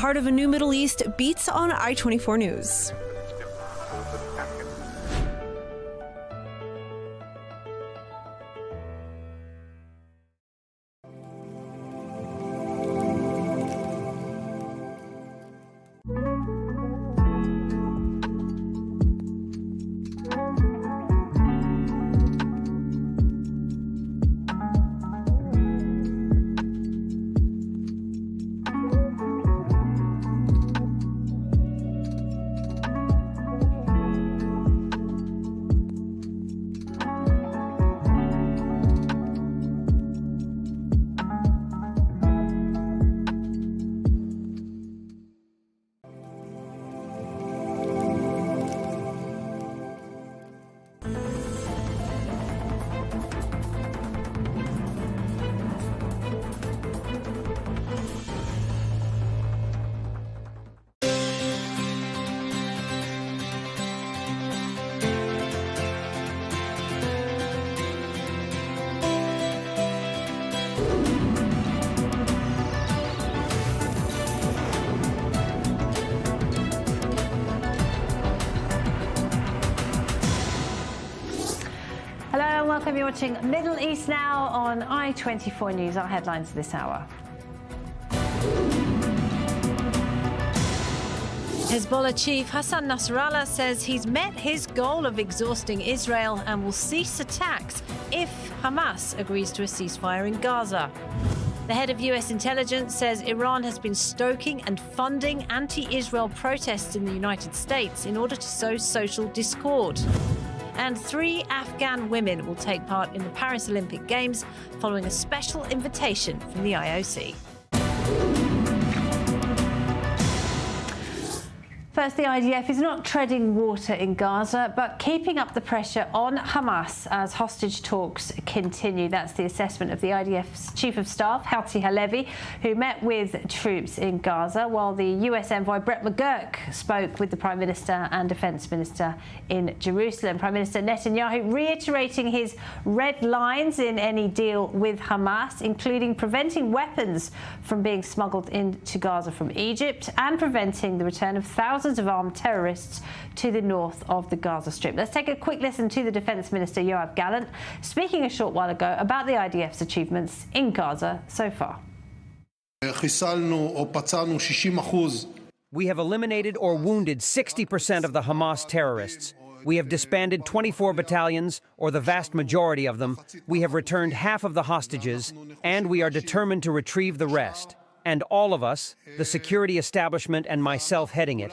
Heart of a New Middle East beats on I24 News. Welcome, you're watching Middle East Now on I24 News. Our headlines this hour. Hezbollah chief Hassan Nasrallah says he's met his goal of exhausting Israel and will cease attacks if Hamas agrees to a ceasefire in Gaza. The head of US intelligence says Iran has been stoking and funding anti-Israel protests in the United States in order to sow social discord. And 3 Afghan women will take part in the Paris Olympic Games following a special invitation from the IOC. First, the IDF is not treading water in Gaza, but keeping up the pressure on Hamas as hostage talks continue. That's the assessment of the IDF's Chief of Staff, Herzi Halevi, who met with troops in Gaza, while the US envoy Brett McGurk spoke with the Prime Minister and Defence Minister in Jerusalem. Prime Minister Netanyahu reiterating his red lines in any deal with Hamas, including preventing weapons from being smuggled into Gaza from Egypt and preventing the return of thousands of armed terrorists to the north of the Gaza Strip. Let's take a quick listen to the Defence Minister Yoav Gallant speaking a short while ago about the IDF's achievements in Gaza so far. We have eliminated or wounded 60% of the Hamas terrorists. We have disbanded 24 battalions, or the vast majority of them. We have returned half of the hostages, and we are determined to retrieve the rest. And all of us, the security establishment and myself heading it,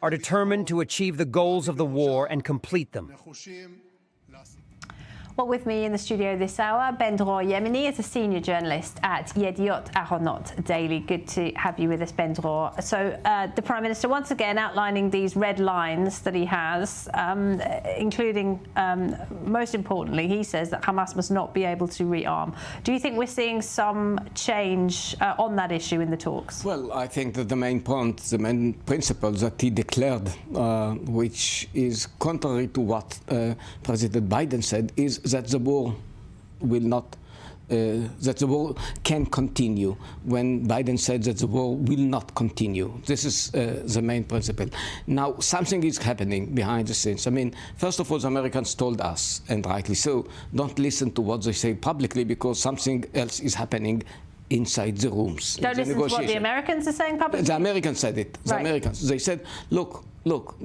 are determined to achieve the goals of the war and complete them. Well, with me in the studio this hour, Ben Dror Yemeni is a senior journalist at Yediot Ahronot Daily. Good to have you with us, Ben Dror. So the Prime Minister once again outlining these red lines that he has, including, most importantly, he says that Hamas must not be able to rearm. Do you think we're seeing some change on that issue in the talks? Well, I think that the main point, the main principle that he declared, which is contrary to what President Biden said, is that the war will not, that the war can continue, when Biden said that the war will not continue. This is the main principle. Now, something is happening behind the scenes. I mean, first of all, the Americans told us, and rightly so, don't listen to what they say publicly, because something else is happening inside the rooms. Don't listen to what the Americans are saying publicly? The Americans said it. The Americans. They said, look,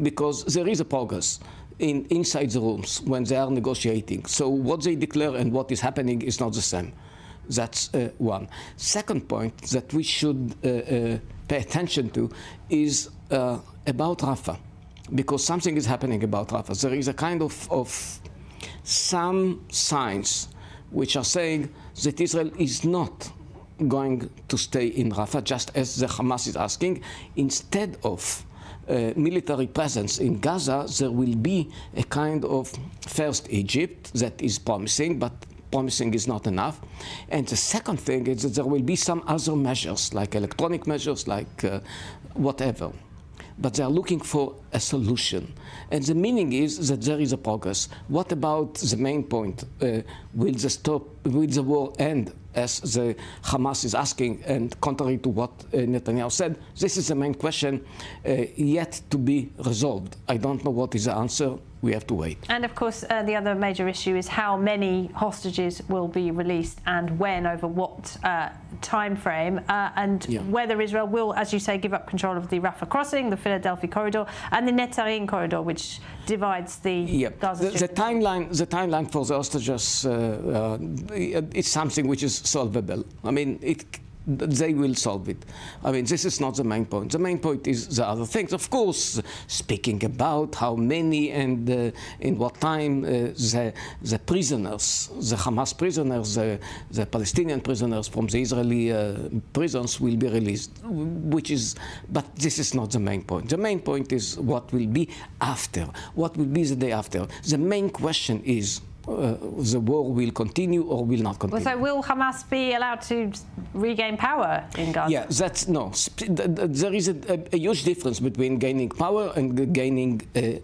because there is a progress inside the rooms when they are negotiating. So what they declare and what is happening is not the same. That's one. Second point that we should pay attention to is about Rafah, because something is happening about Rafah. There is a kind of some signs which are saying that Israel is not going to stay in Rafah, just as the Hamas is asking. Instead of military presence in Gaza, there will be a kind of first Egypt that is promising, but promising is not enough. And the second thing is that there will be some other measures, like electronic measures, like whatever. But they are looking for a solution. And the meaning is that there is a progress. What about the main point? Will the war end, as the Hamas is asking, and contrary to what Netanyahu said? This is the main question yet to be resolved. I don't know what is the answer. We have to wait. And of course, the other major issue is how many hostages will be released and when, over what time frame, and whether Israel will, as you say, give up control of the Rafah crossing, the Philadelphia corridor, and the Netzarim corridor, which divides the Gaza Strip. The timeline for the hostages is something which is solvable. I mean, they will solve it. I mean, this is not the main point. The main point is the other things. Of course, speaking about how many and in what time the prisoners, the Hamas prisoners, the Palestinian prisoners from the Israeli prisons will be released, but this is not the main point. The main point is what will be after, what will be the day after. The main question is, the war will continue or will not continue. So will Hamas be allowed to regain power in Gaza? Yeah, there is a huge difference between gaining power and gaining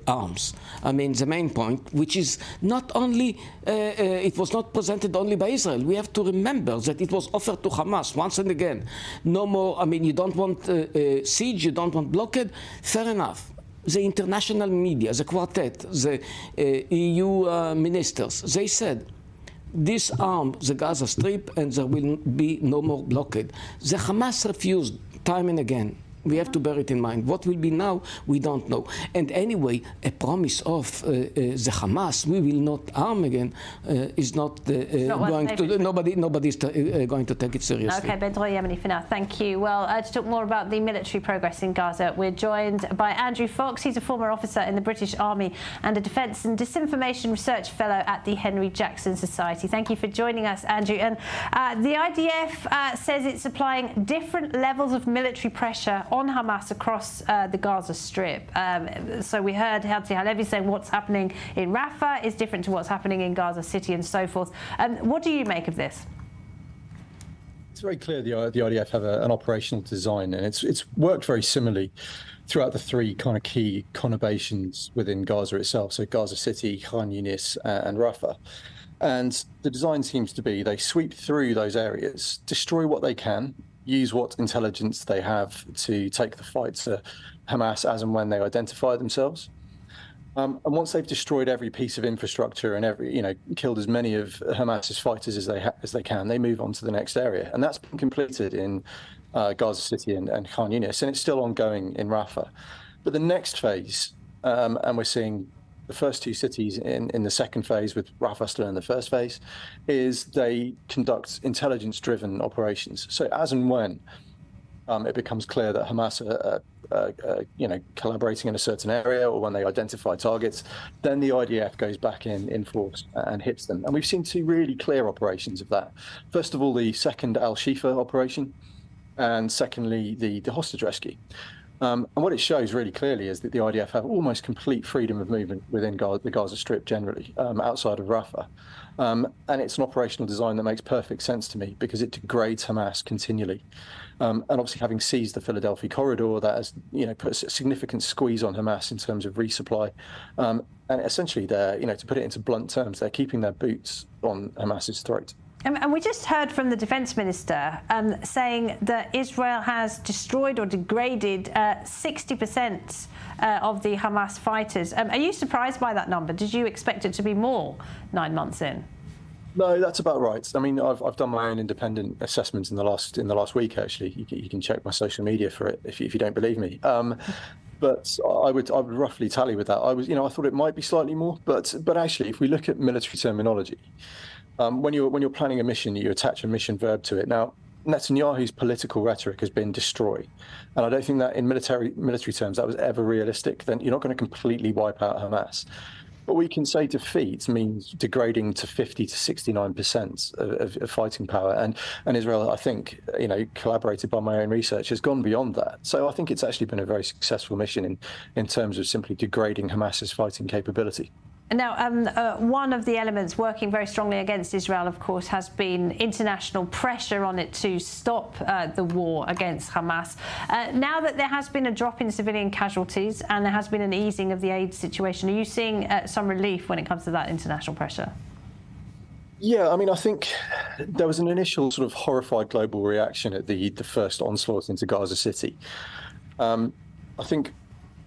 arms. I mean, the main point, which is not only, it was not presented only by Israel. We have to remember that it was offered to Hamas once and again. No more, I mean, you don't want siege, you don't want blockade, fair enough. The international media, the quartet, the EU ministers, they said, disarm the Gaza Strip and there will be no more blockade. The Hamas refused time and again. We have to bear it in mind. What will be now, we don't know. And anyway, a promise of the Hamas, we will not arm again, is not going to. Nobody's going to take it seriously. Okay, Bedro Yemeni for now. Thank you. Well, to talk more about the military progress in Gaza, we're joined by Andrew Fox. He's a former officer in the British Army and a Defence and Disinformation Research Fellow at the Henry Jackson Society. Thank you for joining us, Andrew. And the IDF says it's applying different levels of military pressure on Hamas across the Gaza Strip. So we heard Herzi Halevi saying what's happening in Rafah is different to what's happening in Gaza City and so forth. What do you make of this? It's very clear the IDF have an operational design, and it's worked very similarly throughout the three kind of key conurbations within Gaza itself, so Gaza City, Khan Yunis, and Rafah. And the design seems to be they sweep through those areas, destroy what they can, use what intelligence they have to take the fight to Hamas as and when they identify themselves. And once they've destroyed every piece of infrastructure and killed as many of Hamas's fighters as they can, they move on to the next area. And that's been completed in Gaza City and Khan Yunis, and it's still ongoing in Rafah. But the next phase, and we're seeing the first two cities in the second phase, with Rafah still in the first phase, is they conduct intelligence-driven operations. So as and when it becomes clear that Hamas are collaborating in a certain area, or when they identify targets, then the IDF goes back in force and hits them. And we've seen two really clear operations of that. First of all, the second Al-Shifa operation, and secondly, the hostage rescue. And what it shows really clearly is that the IDF have almost complete freedom of movement within the Gaza Strip generally, outside of Rafah. And it's an operational design that makes perfect sense to me because it degrades Hamas continually. And obviously, having seized the Philadelphia corridor, that has put a significant squeeze on Hamas in terms of resupply. And essentially, to put it into blunt terms, they're keeping their boots on Hamas's throat. And we just heard from the defence minister saying that Israel has destroyed or degraded 60% of the Hamas fighters. Are you surprised by that number? Did you expect it to be more 9 months in? No, that's about right. I mean, I've done my own independent assessments in the last week. Actually, you can check my social media for it if you don't believe me. But I would roughly tally with that. I thought it might be slightly more, but actually, if we look at military terminology. When you're planning a mission, you attach a mission verb to it. Now, Netanyahu's political rhetoric has been destroy, and I don't think that in military terms that was ever realistic. Then you're not going to completely wipe out Hamas, but we can say defeat means degrading to 50 to 69% of fighting power, and Israel, I think, collaborated by my own research, has gone beyond that. So I think it's actually been a very successful mission in terms of simply degrading Hamas's fighting capability. Now, one of the elements working very strongly against Israel, of course, has been international pressure on it to stop the war against Hamas. Now that there has been a drop in civilian casualties and there has been an easing of the aid situation, are you seeing some relief when it comes to that international pressure? Yeah, I mean, I think there was an initial sort of horrified global reaction at the first onslaught into Gaza City. I think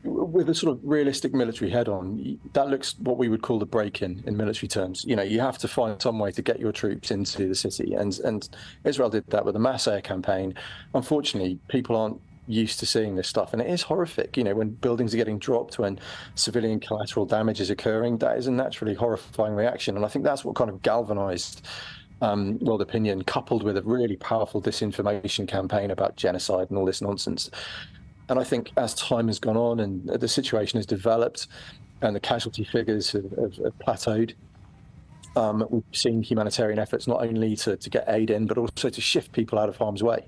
with a sort of realistic military head-on, that looks what we would call the break-in in military terms. You know, you have to find some way to get your troops into the city, and Israel did that with a mass air campaign. Unfortunately, people aren't used to seeing this stuff, and it is horrific. You know, when buildings are getting dropped, when civilian collateral damage is occurring, that is a naturally horrifying reaction, and I think that's what kind of galvanized world opinion, coupled with a really powerful disinformation campaign about genocide and all this nonsense. And I think as time has gone on and the situation has developed and the casualty figures have plateaued, we've seen humanitarian efforts not only to get aid in, but also to shift people out of harm's way.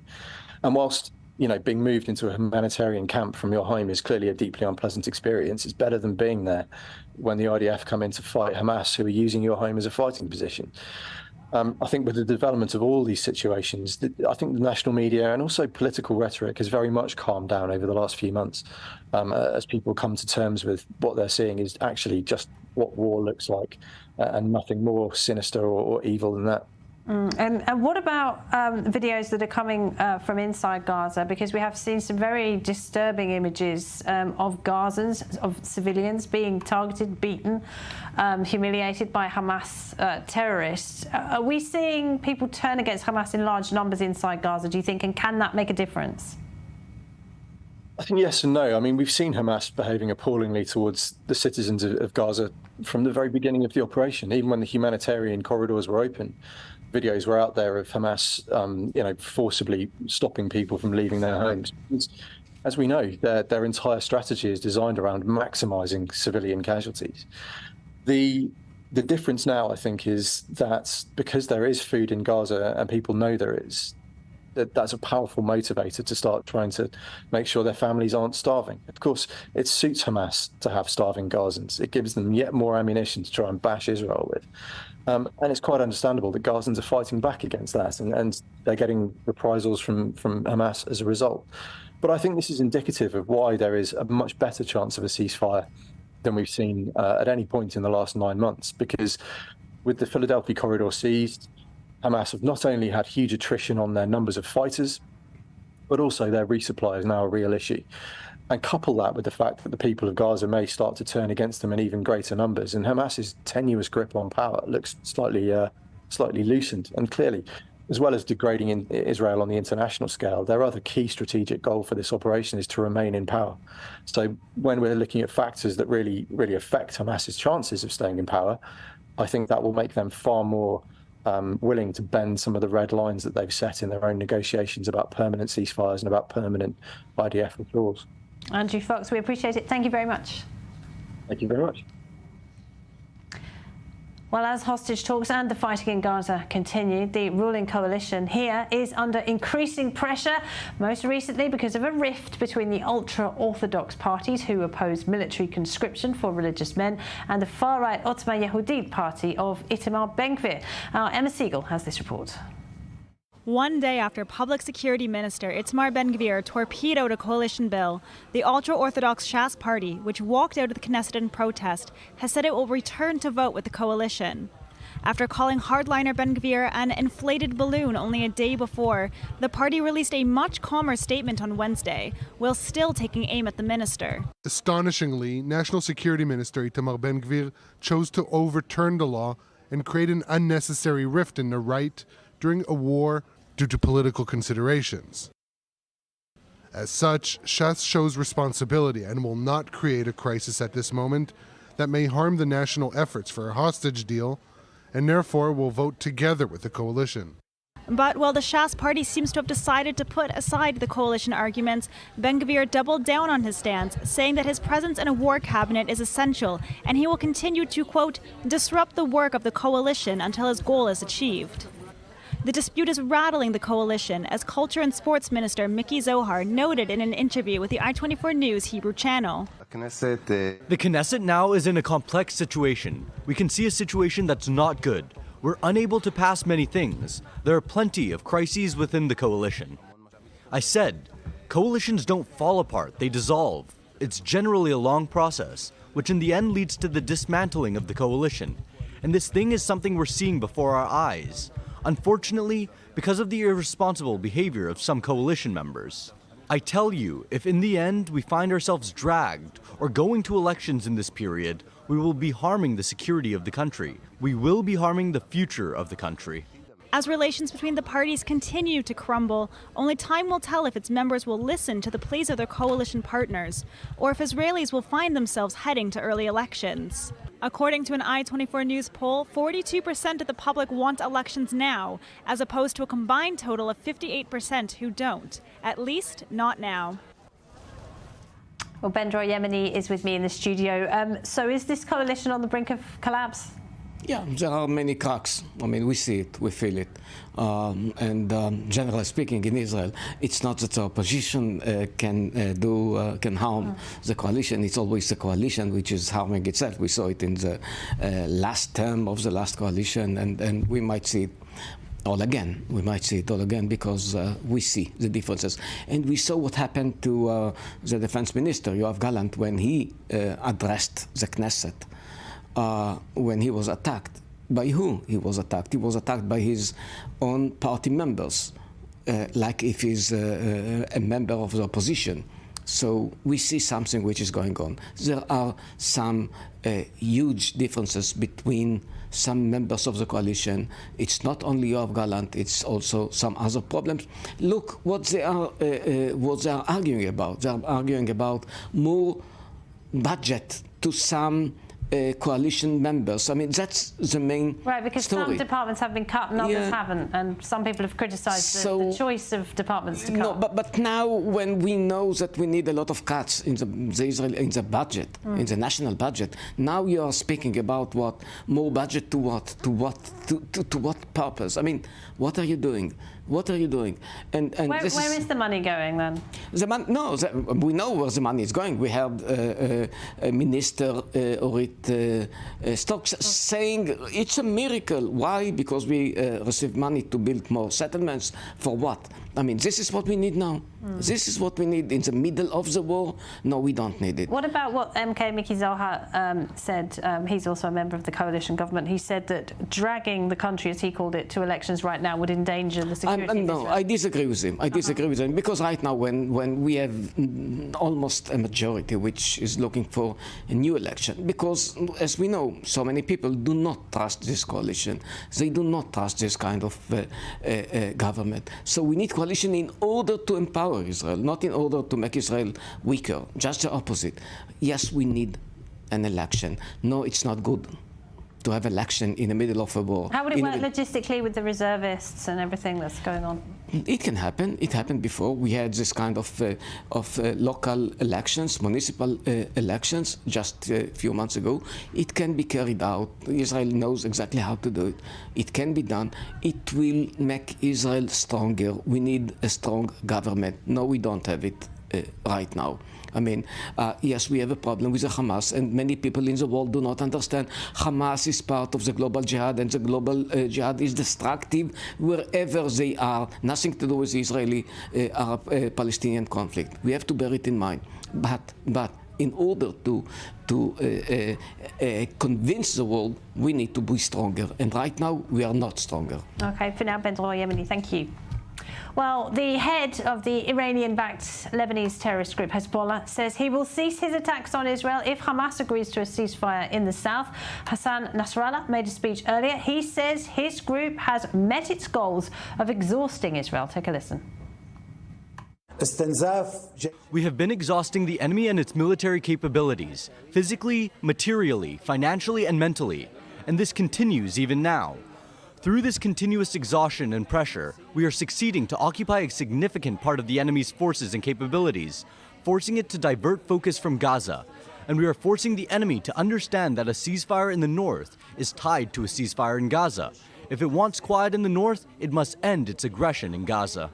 And whilst, you know, being moved into a humanitarian camp from your home is clearly a deeply unpleasant experience, it's better than being there when the IDF come in to fight Hamas, who are using your home as a fighting position. I think with the development of all these situations, I think the national media and also political rhetoric has very much calmed down over the last few months as people come to terms with what they're seeing is actually just what war looks like and nothing more sinister or evil than that. And what about videos that are coming from inside Gaza? Because we have seen some very disturbing images of Gazans, of civilians being targeted, beaten, humiliated by Hamas terrorists. Are we seeing people turn against Hamas in large numbers inside Gaza, do you think, and can that make a difference? I think yes and no. I mean, we've seen Hamas behaving appallingly towards the citizens of Gaza from the very beginning of the operation, even when the humanitarian corridors were open. Videos were out there of Hamas, you know, forcibly stopping people from leaving their homes. As we know, their entire strategy is designed around maximizing civilian casualties. The difference now, I think, is that because there is food in Gaza and people know there is, that's a powerful motivator to start trying to make sure their families aren't starving. Of course, it suits Hamas to have starving Gazans. It gives them yet more ammunition to try and bash Israel with. And it's quite understandable that Gazans are fighting back against that, and they're getting reprisals from Hamas as a result. But I think this is indicative of why there is a much better chance of a ceasefire than we've seen at any point in the last 9 months, because with the Philadelphia corridor seized, Hamas have not only had huge attrition on their numbers of fighters, but also their resupply is now a real issue. And couple that with the fact that the people of Gaza may start to turn against them in even greater numbers, and Hamas's tenuous grip on power looks slightly loosened. And clearly, as well as degrading in Israel on the international scale, their other key strategic goal for this operation is to remain in power. So when we're looking at factors that really affect Hamas's chances of staying in power, I think that will make them far more willing to bend some of the red lines that they've set in their own negotiations about permanent ceasefires and about permanent IDF withdrawals. Andrew Fox, we appreciate it. Thank you very much. Thank you very much. Well, as hostage talks and the fighting in Gaza continue, the ruling coalition here is under increasing pressure, most recently because of a rift between the ultra-Orthodox parties who oppose military conscription for religious men and the far-right Otzma Yehudit party of Itamar Ben-Gvir. Our Emma Siegel has this report. One day after Public Security Minister Itamar Ben-Gvir torpedoed a coalition bill, the ultra-Orthodox Shas party, which walked out of the Knesset in protest, has said it will return to vote with the coalition. After calling hardliner Ben-Gvir an inflated balloon only a day before, the party released a much calmer statement on Wednesday, while still taking aim at the minister. Astonishingly, National Security Minister Itamar Ben-Gvir chose to overturn the law and create an unnecessary rift in the right during a war due to political considerations. As such, Shas shows responsibility and will not create a crisis at this moment that may harm the national efforts for a hostage deal, and therefore will vote together with the coalition. But while the Shas party seems to have decided to put aside the coalition arguments, Ben-Gvir doubled down on his stance, saying that his presence in a war cabinet is essential, and he will continue to, quote, disrupt the work of the coalition until his goal is achieved. The dispute is rattling the coalition, as Culture and Sports Minister Miki Zohar noted in an interview with the I24 News Hebrew channel. The Knesset now is in a complex situation. We can see a situation that's not good. We're unable to pass many things. There are plenty of crises within the coalition. I said, coalitions don't fall apart, they dissolve. It's generally a long process, which in the end leads to the dismantling of the coalition. And this thing is something we're seeing before our eyes. Unfortunately, because of the irresponsible behavior of some coalition members. I tell you, if in the end we find ourselves dragged or going to elections in this period, we will be harming the security of the country. We will be harming the future of the country. As relations between the parties continue to crumble, only time will tell if its members will listen to the pleas of their coalition partners, or if Israelis will find themselves heading to early elections. According to an I24 News poll, 42% of the public want elections now, as opposed to a combined total of 58% who don't, at least not now. Well, Bendra Yemeni is with me in the studio. So is this coalition on the brink of collapse? Yeah, there are many cracks. I mean, we see it, we feel it. Generally speaking, in Israel, it's not that the opposition can harm the coalition. It's always the coalition which is harming itself. We saw it in the last term of the last coalition, and we might see it all again. We might see it all again because we see the differences. And we saw what happened to the defense minister, Yoav Gallant, when he addressed the Knesset. When he was attacked. By who he was attacked? He was attacked by his own party members, like if he's a member of the opposition. So we see something which is going on. There are some huge differences between some members of the coalition. It's not only Yoav Gallant, it's also some other problems. Look what they are arguing about. They are arguing about more budget to some coalition members. I mean, that's the main right, because story. Some departments have been cut and others haven't, and some people have criticised the choice of departments to cut. No, but now when we know that we need a lot of cuts in the budget, in the national budget, now you are speaking about what? More budget to what? To what purpose? I mean, what are you doing? What are you doing? And where is the money going then? We know where the money is going. We have Minister Orit Stokes saying it's a miracle. Why? Because we receive money to build more settlements. For what? I mean, this is what we need now. This is what we need in the middle of the war. No, we don't need it. What about what MK Miki Zohar said? He's also a member of the coalition government. He said that dragging the country, as he called it, to elections right now would endanger the security of Israel. No, I disagree with him. I disagree with him because right now, when we have almost a majority which is looking for a new election, because as we know, so many people do not trust this coalition. They do not trust this kind of government. So we need coalition in order to empower Israel, not in order to make Israel weaker, just the opposite. Yes, we need an election. No, it's not good to have election in the middle of a war. How would it work logistically with the reservists and everything that's going on? It can happen. It happened before. We had this kind of local elections, municipal elections, just a few months ago. It can be carried out. Israel knows exactly how to do it. It can be done. It will make Israel stronger. We need a strong government. No, we don't have it right now. I mean, yes, we have a problem with the Hamas, and many people in the world do not understand. Hamas is part of the global jihad, and the global jihad is destructive wherever they are. Nothing to do with the Israeli-Palestinian conflict. We have to bear it in mind. But in order to convince the world, we need to be stronger. And right now, we are not stronger. Okay, for now, Bendra Yemeni, thank you. Well, the head of the Iranian-backed Lebanese terrorist group Hezbollah says he will cease his attacks on Israel if Hamas agrees to a ceasefire in the south. Hassan Nasrallah made a speech earlier. He says his group has met its goals of exhausting Israel. Take a listen. We have been exhausting the enemy and its military capabilities, physically, materially, financially, and mentally. And this continues even now. Through this continuous exhaustion and pressure, we are succeeding to occupy a significant part of the enemy's forces and capabilities, forcing it to divert focus from Gaza. And we are forcing the enemy to understand that a ceasefire in the north is tied to a ceasefire in Gaza. If it wants quiet in the north, it must end its aggression in Gaza.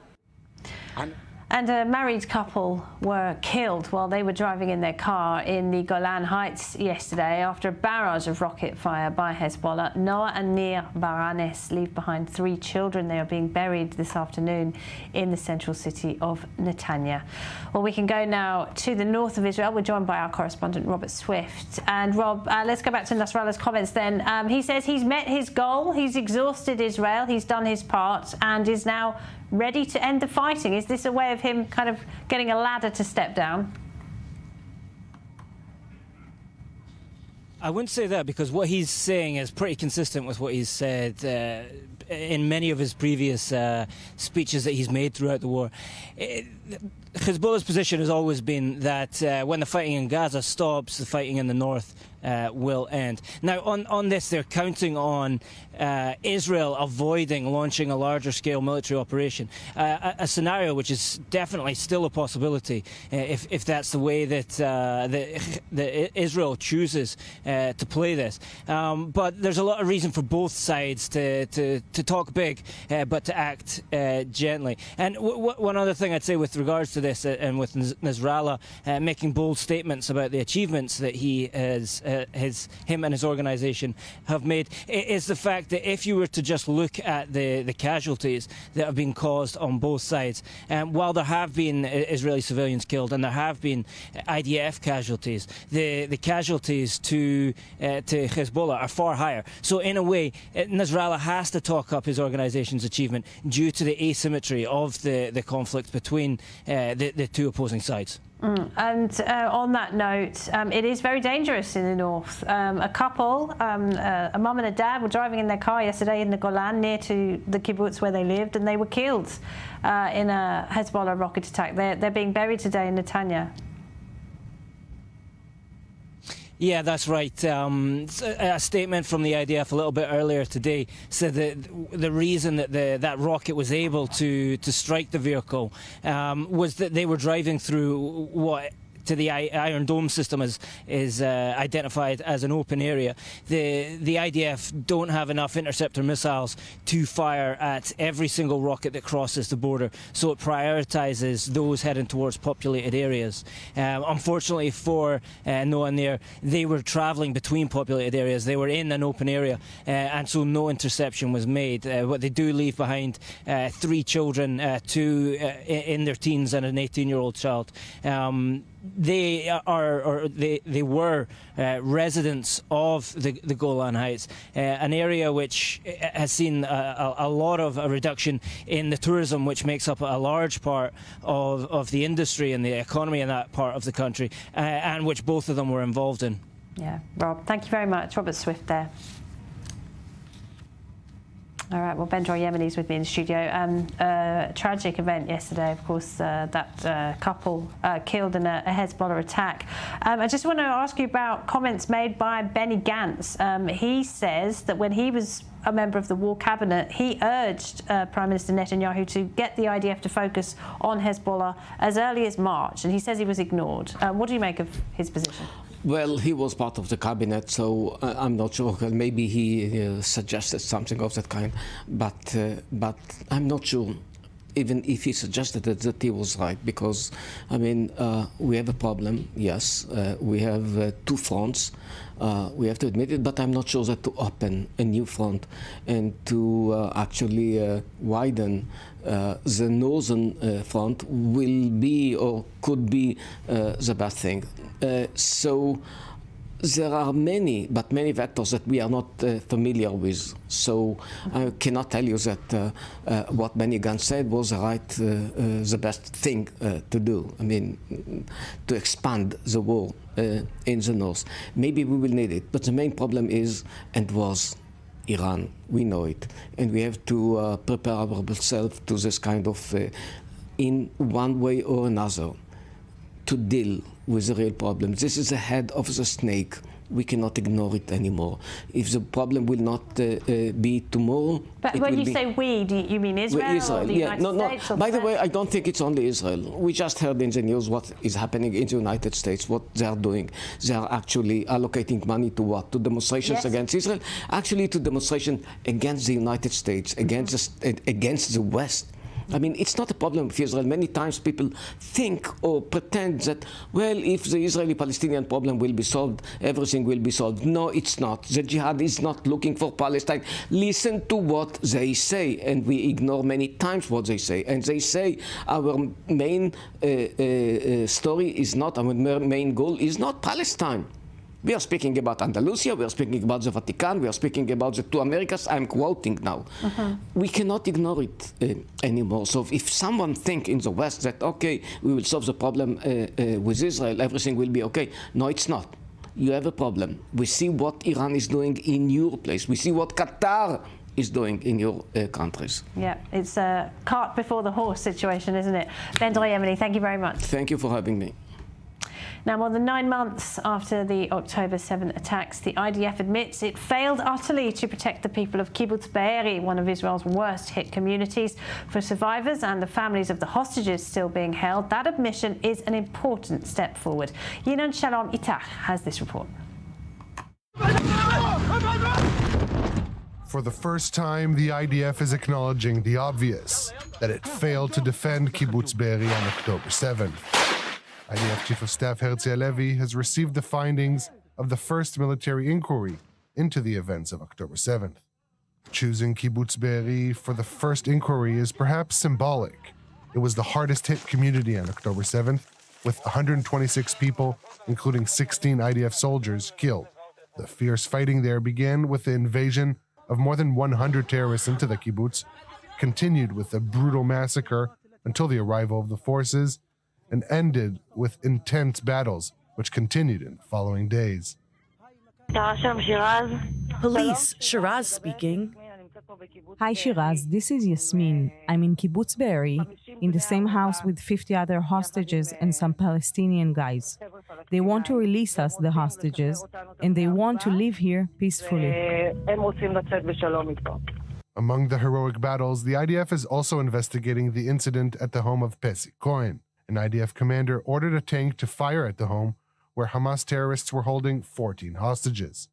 And a married couple were killed while they were driving in their car in the Golan Heights yesterday after a barrage of rocket fire by Hezbollah. Noah and Nir Baranes leave behind 3 children. They are being buried this afternoon in the central city of Netanya. Well, we can go now to the north of Israel. We're joined by our correspondent, Robert Swift. And Rob, let's go back to Nasrallah's comments then. He says he's met his goal, he's exhausted Israel, he's done his part and is now ready to end the fighting. Is this a way of him kind of getting a ladder to step down? I wouldn't say that, because what he's saying is pretty consistent with what he's said in many of his previous speeches that he's made throughout the war. Hezbollah's position has always been that when the fighting in Gaza stops, the fighting in the north will end. Now, on this, they're counting on Israel avoiding launching a larger-scale military operation, a scenario which is definitely still a possibility if that's the way that Israel chooses to play this. But there's a lot of reason for both sides to talk big, but to act gently. And one other thing I'd say with regards to this, and with Nasrallah making bold statements about the achievements that him and his organisation have made, is the fact that if you were to just look at the casualties that have been caused on both sides, while there have been Israeli civilians killed and there have been IDF casualties, the casualties to Hezbollah are far higher. So in a way, Nasrallah has to talk up his organisation's achievement due to the asymmetry of the conflict between the two opposing sides. And on that note, it is very dangerous in the north. A couple, a mum and a dad, were driving in their car yesterday in the Golan near to the Kibbutz where they lived, and they were killed in a Hezbollah rocket attack. They're being buried today in Netanya. Yeah, that's right. A statement from the IDF a little bit earlier today said that the reason that that rocket was able to strike the vehicle was that they were driving through what to the Iron Dome system is identified as an open area. The IDF don't have enough interceptor missiles to fire at every single rocket that crosses the border, so it prioritises those heading towards populated areas. Unfortunately for Noah and Nir, they were travelling between populated areas. They were in an open area, and so no interception was made. But they do leave behind 3 children, 2 in their teens and an 18-year-old child. They were residents of the Golan Heights, an area which has seen a lot of a reduction in the tourism, which makes up a large part of the industry and the economy in that part of the country, and which both of them were involved in. Yeah, Rob, thank you very much. Robert Swift there. All right, well, Ben Yemeni's with me in the studio. Tragic event yesterday, of course, that couple killed in a Hezbollah attack. I just want to ask you about comments made by Benny Gantz. He says that when he was a member of the war cabinet, he urged Prime Minister Netanyahu to get the IDF to focus on Hezbollah as early as March, and he says he was ignored. What do you make of his position? Well, he was part of the cabinet, so I'm not sure. Maybe he suggested something of that kind, but I'm not sure. Even if he suggested it, that he was right, because I mean we have a problem. Yes, we have 2 fronts. We have to admit it, but I'm not sure that to open a new front and to actually widen the northern front will be or could be the best thing. So there are many factors that we are not familiar with. So I cannot tell you that what Benny Gantz said was the best thing to do. I mean, to expand the war in the north. Maybe we will need it, but the main problem is and was Iran. We know it, and we have to prepare ourselves to this kind of, in one way or another, to deal with the real problem. This is the head of the snake we cannot ignore it anymore. If the problem will not be tomorrow, but when you say we, do you mean Israel or the United States? No. By the way, I don't think it's only Israel. We just heard in the news what is happening in the United States, what they are doing. They are actually allocating money to what? To demonstrations against Israel? Actually, to demonstration against the United States, against the West. I mean, it's not a problem with Israel. Many times people think or pretend that, well, if the Israeli-Palestinian problem will be solved, everything will be solved. No, it's not. The jihad is not looking for Palestine. Listen to what they say, and we ignore many times what they say. And they say our main story is not, our main goal is not Palestine. We are speaking about Andalusia, we are speaking about the Vatican, we are speaking about the two Americas. I'm quoting now. We cannot ignore it anymore. So if someone thinks in the West that, okay, we will solve the problem with Israel, everything will be okay. No, it's not. You have a problem. We see what Iran is doing in your place. We see what Qatar is doing in your countries. Yeah, it's a cart before the horse situation, isn't it? Ben Yemeni, thank you very much. Thank you for having me. Now, more than 9 months after the October 7 attacks, the IDF admits it failed utterly to protect the people of Kibbutz Beeri, one of Israel's worst-hit communities. For survivors and the families of the hostages still being held, that admission is an important step forward. Yinon Shalom Itach has this report. For the first time, the IDF is acknowledging the obvious, that it failed to defend Kibbutz Beeri on October 7th. IDF Chief of Staff Herzi Halevi has received the findings of the first military inquiry into the events of October 7th. Choosing Kibbutz Beeri for the first inquiry is perhaps symbolic. It was the hardest hit community on October 7th, with 126 people, including 16 IDF soldiers, killed. The fierce fighting there began with the invasion of more than 100 terrorists into the kibbutz, continued with a brutal massacre until the arrival of the forces, and ended with intense battles, which continued in the following days. Police, Shiraz speaking. Hi Shiraz, this is Yasmin. I'm in Kibbutz Beeri, in the same house with 50 other hostages and some Palestinian guys. They want to release us, the hostages, and they want to live here peacefully. Among the heroic battles, the IDF is also investigating the incident at the home of Pessi Cohen. An IDF commander ordered a tank to fire at the home where Hamas terrorists were holding 14 hostages.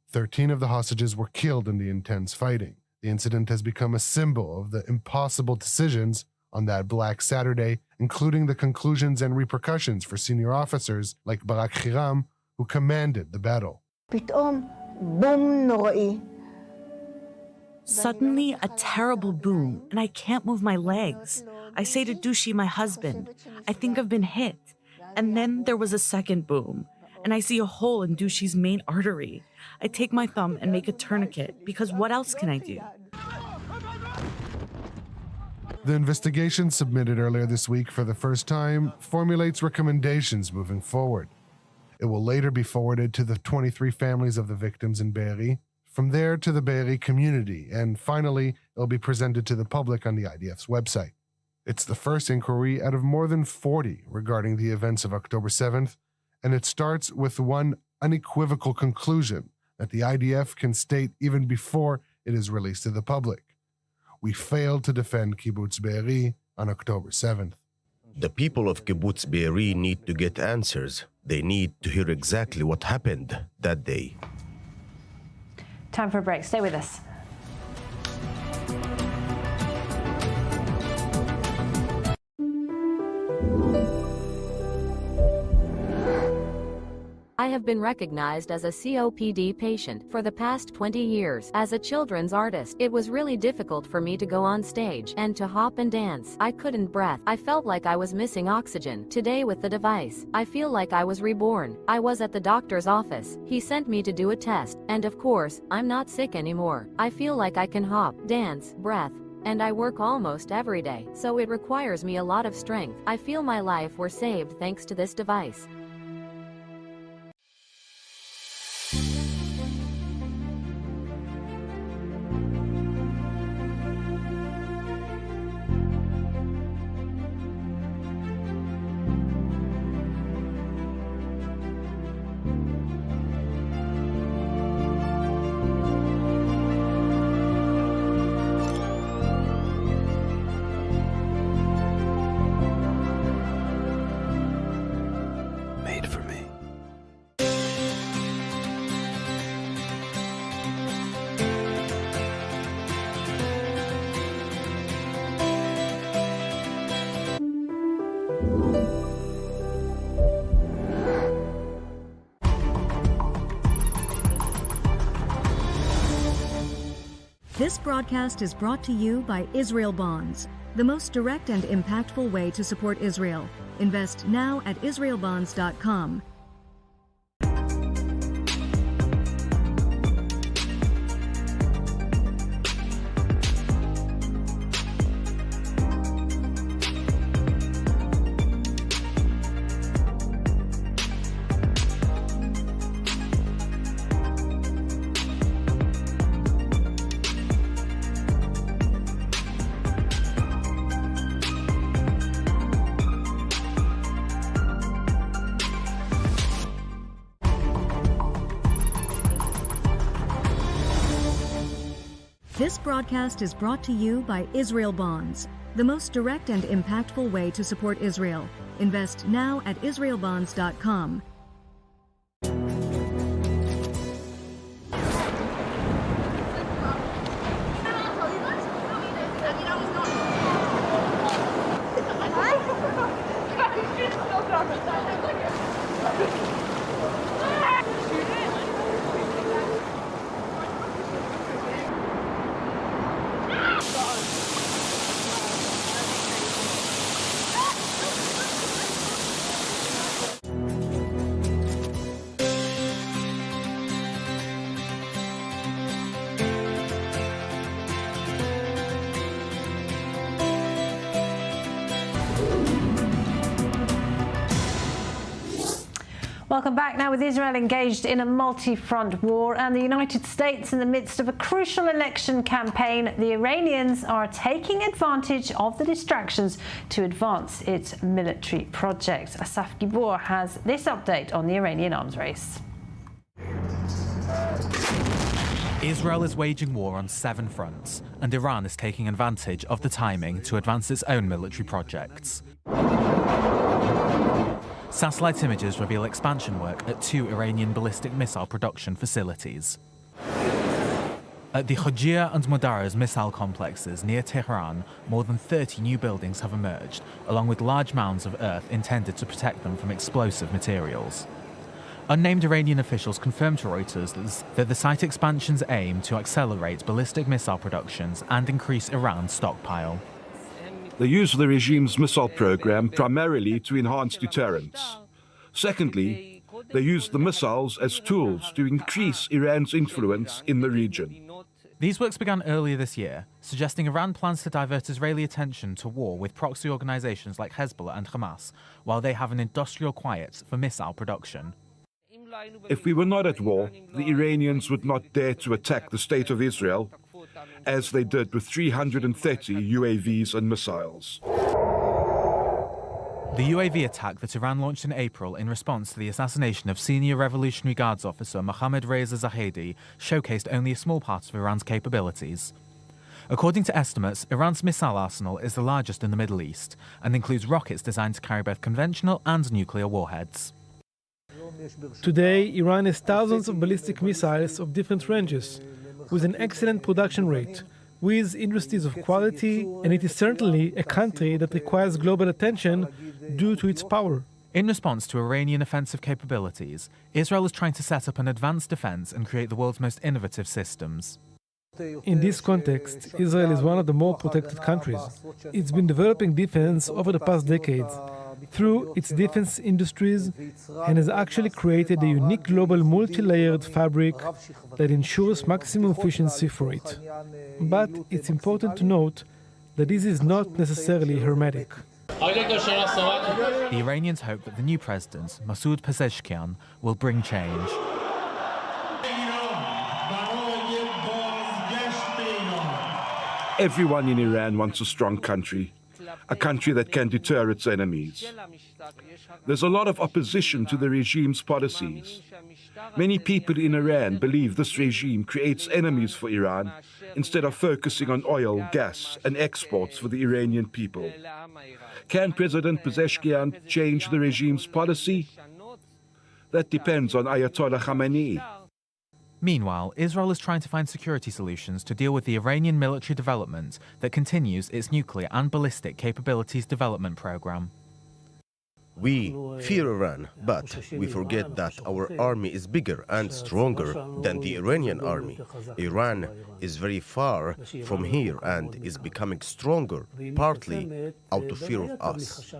13 of the hostages were killed in the intense fighting. The incident has become a symbol of the impossible decisions on that Black Saturday, including the conclusions and repercussions for senior officers like Barak Hiram, who commanded the battle. Suddenly, a terrible boom, and I can't move my legs. I say to Dushi, my husband, I think I've been hit. And then there was a second boom, and I see a hole in Dushi's main artery. I take my thumb and make a tourniquet, because what else can I do? The investigation submitted earlier this week for the first time formulates recommendations moving forward. It will later be forwarded to the 23 families of the victims in Beeri, from there to the Beeri community, and finally, it will be presented to the public on the IDF's website. It's the first inquiry out of more than 40 regarding the events of October 7th, and it starts with one unequivocal conclusion that the IDF can state even before it is released to the public. We failed to defend Kibbutz Beeri on October 7th. The people of Kibbutz Beeri need to get answers. They need to hear exactly what happened that day. Time for a break. Stay with us. I have been recognized as a COPD patient for the past 20 years. As a children's artist, it was really difficult for me to go on stage and to hop and dance. I couldn't breathe. I felt like I was missing oxygen. Today with the device, I feel like I was reborn. I was at the doctor's office. He sent me to do a test, and of course, I'm not sick anymore. I feel like I can hop, dance, breath, and I work almost every day, so it requires me a lot of strength. I feel my life were saved thanks to this device. This broadcast is brought to you by Israel Bonds, the most direct and impactful way to support Israel. Invest now at israelbonds.com. This broadcast is brought to you by Israel Bonds, the most direct and impactful way to support Israel. Invest now at israelbonds.com. Welcome back. Now, with Israel engaged in a multi-front war and the United States in the midst of a crucial election campaign, the Iranians are taking advantage of the distractions to advance its military project. Asaf Gibor has this update on the Iranian arms race. Israel is waging war on 7 fronts, and Iran is taking advantage of the timing to advance its own military projects. Satellite images reveal expansion work at 2 Iranian ballistic missile production facilities. At the Khojir and Modaraz missile complexes near Tehran, more than 30 new buildings have emerged, along with large mounds of earth intended to protect them from explosive materials. Unnamed Iranian officials confirmed to Reuters that the site expansions aim to accelerate ballistic missile productions and increase Iran's stockpile. They use the regime's missile program primarily to enhance deterrence. Secondly, they use the missiles as tools to increase Iran's influence in the region. These works began earlier this year, suggesting Iran plans to divert Israeli attention to war with proxy organizations like Hezbollah and Hamas, while they have an industrial quiet for missile production. If we were not at war, the Iranians would not dare to attack the state of Israel, as they did with 330 UAVs and missiles. The UAV attack that Iran launched in April in response to the assassination of senior Revolutionary Guards officer Mohammad Reza Zahedi showcased only a small part of Iran's capabilities. According to estimates, Iran's missile arsenal is the largest in the Middle East and includes rockets designed to carry both conventional and nuclear warheads. Today, Iran has thousands of ballistic missiles of different ranges, with an excellent production rate, with industries of quality, and it is certainly a country that requires global attention due to its power. In response to Iranian offensive capabilities, Israel is trying to set up an advanced defense and create the world's most innovative systems. In this context, Israel is one of the more protected countries. It's been developing defense over the past decades through its defense industries and has actually created a unique global multi-layered fabric that ensures maximum efficiency for it. But it's important to note that this is not necessarily hermetic. The Iranians hope that the new president, Masoud Pezeshkian, will bring change. Everyone in Iran wants a strong country, a country that can deter its enemies. There's a lot of opposition to the regime's policies. Many people in Iran believe this regime creates enemies for Iran instead of focusing on oil, gas, and exports for the Iranian people. Can President Pezeshkian change the regime's policy? That depends on Ayatollah Khamenei. Meanwhile, Israel is trying to find security solutions to deal with the Iranian military development that continues its nuclear and ballistic capabilities development program. We fear Iran, but we forget that our army is bigger and stronger than the Iranian army. Iran is very far from here and is becoming stronger, partly out of fear of us.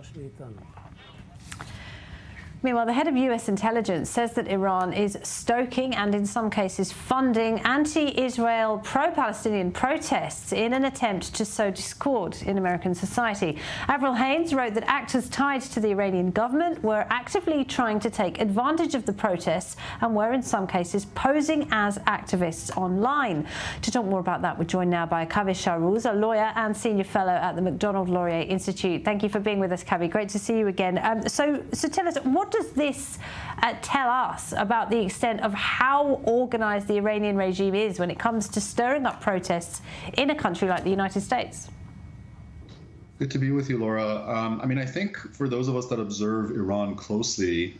Meanwhile, the head of US intelligence says that Iran is stoking and in some cases funding anti-Israel, pro-Palestinian protests in an attempt to sow discord in American society. Avril Haines wrote that actors tied to the Iranian government were actively trying to take advantage of the protests and were in some cases posing as activists online. To talk more about that, we're joined now by Kaveh Shahrouz, a lawyer and senior fellow at the Macdonald-Laurier Institute. Thank you for being with us, Kaveh. Great to see you again. So tell us, what does this tell us about the extent of how organised the Iranian regime is when it comes to stirring up protests in a country like the United States? Good to be with you, Laura. I think for those of us that observe Iran closely,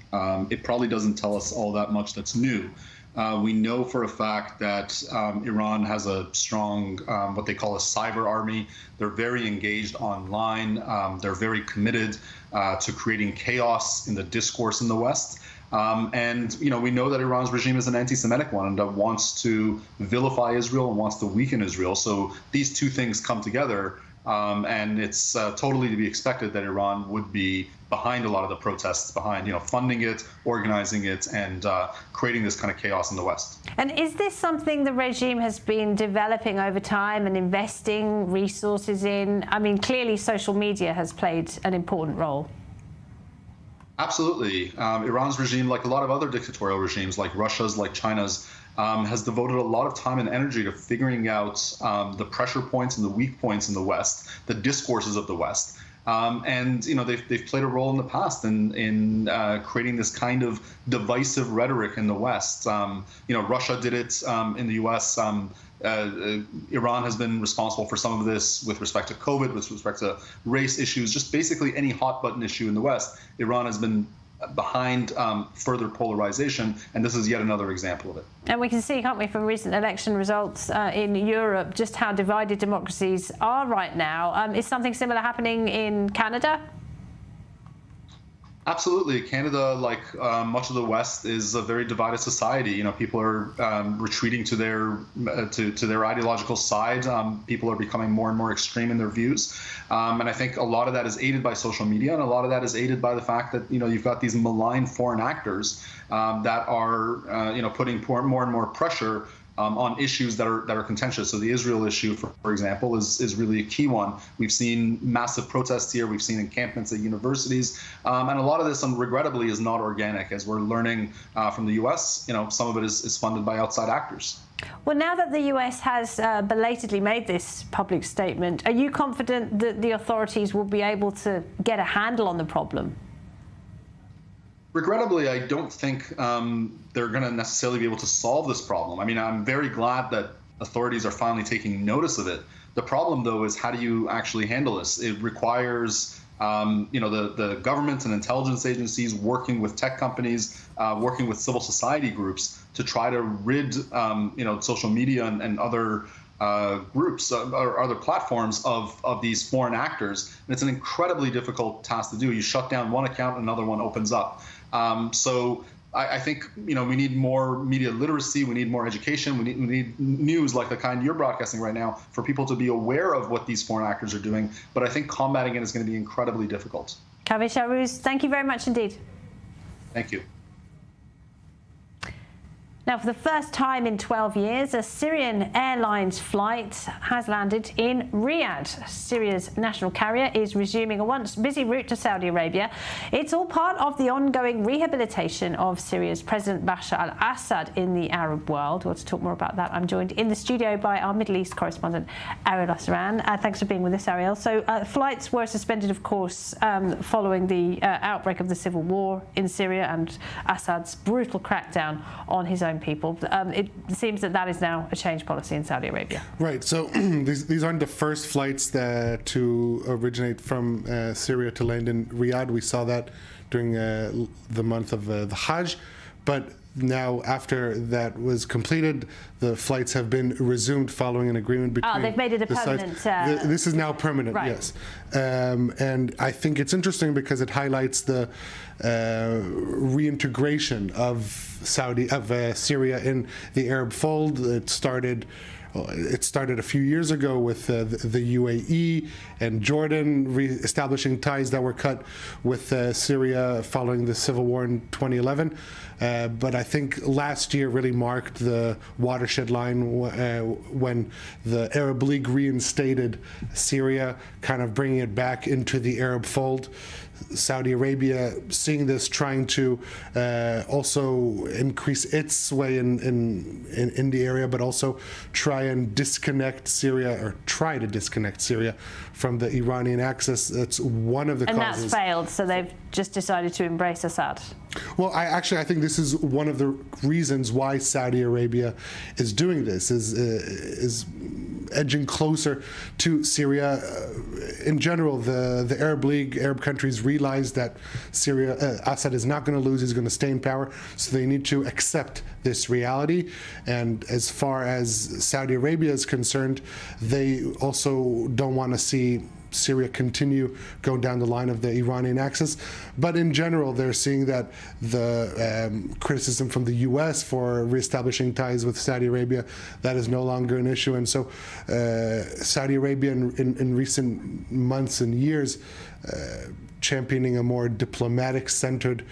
it probably doesn't tell us all that much that's new. We know for a fact that Iran has a strong, what they call a cyber army. They're very engaged online. They're very committed to creating chaos in the discourse in the West. We know that Iran's regime is an anti-Semitic one and that wants to vilify Israel and wants to weaken Israel. So these two things come together. And it's totally to be expected that Iran would be behind a lot of the protests, behind, funding it, organizing it, and creating this kind of chaos in the West. And is this something the regime has been developing over time and investing resources in? Clearly social media has played an important role. Absolutely. Iran's regime, like a lot of other dictatorial regimes, like Russia's, like China's, has devoted a lot of time and energy to figuring out the pressure points and the weak points in the West, the discourses of the West. They've played a role in the past in creating this kind of divisive rhetoric in the West. Russia did it in the U.S. Iran has been responsible for some of this with respect to COVID, with respect to race issues, just basically any hot button issue in the West. Iran has been behind further polarization, and this is yet another example of it. And we can see, can't we, from recent election results in Europe, just how divided democracies are right now. Is something similar happening in Canada? Absolutely. Canada, like much of the West, is a very divided society. People are retreating to their ideological side. People are becoming more and more extreme in their views. And I think a lot of that is aided by social media, and a lot of that is aided by the fact that you've got these malign foreign actors that are putting more and more pressure on issues that are contentious. So the Israel issue, for example, is really a key one. We've seen massive protests here. We've seen encampments at universities. And a lot of this, regrettably, is not organic. As we're learning from the U.S., some of it is funded by outside actors. Well, now that the U.S. has belatedly made this public statement, are you confident that the authorities will be able to get a handle on the problem? Regrettably, I don't think they're going to necessarily be able to solve this problem. I'm very glad that authorities are finally taking notice of it. The problem, though, is how do you actually handle this? It requires the government and intelligence agencies working with tech companies, working with civil society groups to try to rid social media and other groups or other platforms of these foreign actors. And it's an incredibly difficult task to do. You shut down one account, another one opens up. So I think we need more media literacy. We need more education. We need news like the kind you're broadcasting right now for people to be aware of what these foreign actors are doing. But I think combating it is going to be incredibly difficult. Kaveh Shahrouz, thank you very much indeed. Thank you. Now, for the first time in 12 years, a Syrian Airlines flight has landed in Riyadh. Syria's national carrier is resuming a once busy route to Saudi Arabia. It's all part of the ongoing rehabilitation of Syria's President Bashar al-Assad in the Arab world. Well, to talk more about that, I'm joined in the studio by our Middle East correspondent, Ariel Asran. Thanks for being with us, Ariel. So flights were suspended, of course, following the outbreak of the civil war in Syria and Assad's brutal crackdown on his own people. It seems that is now a change policy in Saudi Arabia. Right. So these aren't the first flights to originate from Syria to land in Riyadh. We saw that during the month of the Hajj. but now, after that was completed, the flights have been resumed following an agreement between. They've made it a the permanent. sides. This is now permanent, right. yes. And I think it's interesting because it highlights the reintegration of Syria in the Arab fold. It started a few years ago with the UAE and Jordan re-establishing ties that were cut with Syria following the civil war in 2011. But I think last year really marked the watershed line when the Arab League reinstated Syria, kind of bringing it back into the Arab fold. Saudi Arabia, seeing this, trying to also increase its sway in the area, but also try to disconnect Syria from the Iranian axis. That's one of the causes. And that's failed, so they've just decided to embrace Assad. Well, I think this is one of the reasons why Saudi Arabia is doing this, is edging closer to Syria. In general, the Arab League, Arab countries realize that Assad is not going to lose, he's going to stay in power, so they need to accept this reality. And as far as Saudi Arabia is concerned, they also don't want to see Syria continue going down the line of the Iranian axis. But in general, they're seeing that the criticism from the US for reestablishing ties with Saudi Arabia, that is no longer an issue. And so Saudi Arabia in recent months and years championing a more diplomatic-centered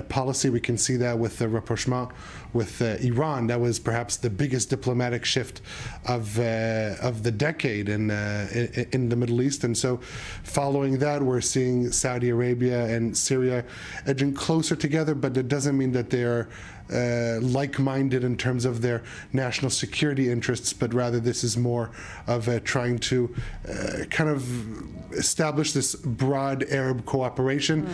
policy. We can see that with the rapprochement with Iran. That was perhaps the biggest diplomatic shift of the decade in the Middle East. And so following that, we're seeing Saudi Arabia and Syria edging closer together, but that doesn't mean that they're like-minded in terms of their national security interests, but rather this is more of trying to kind of establish this broad Arab cooperation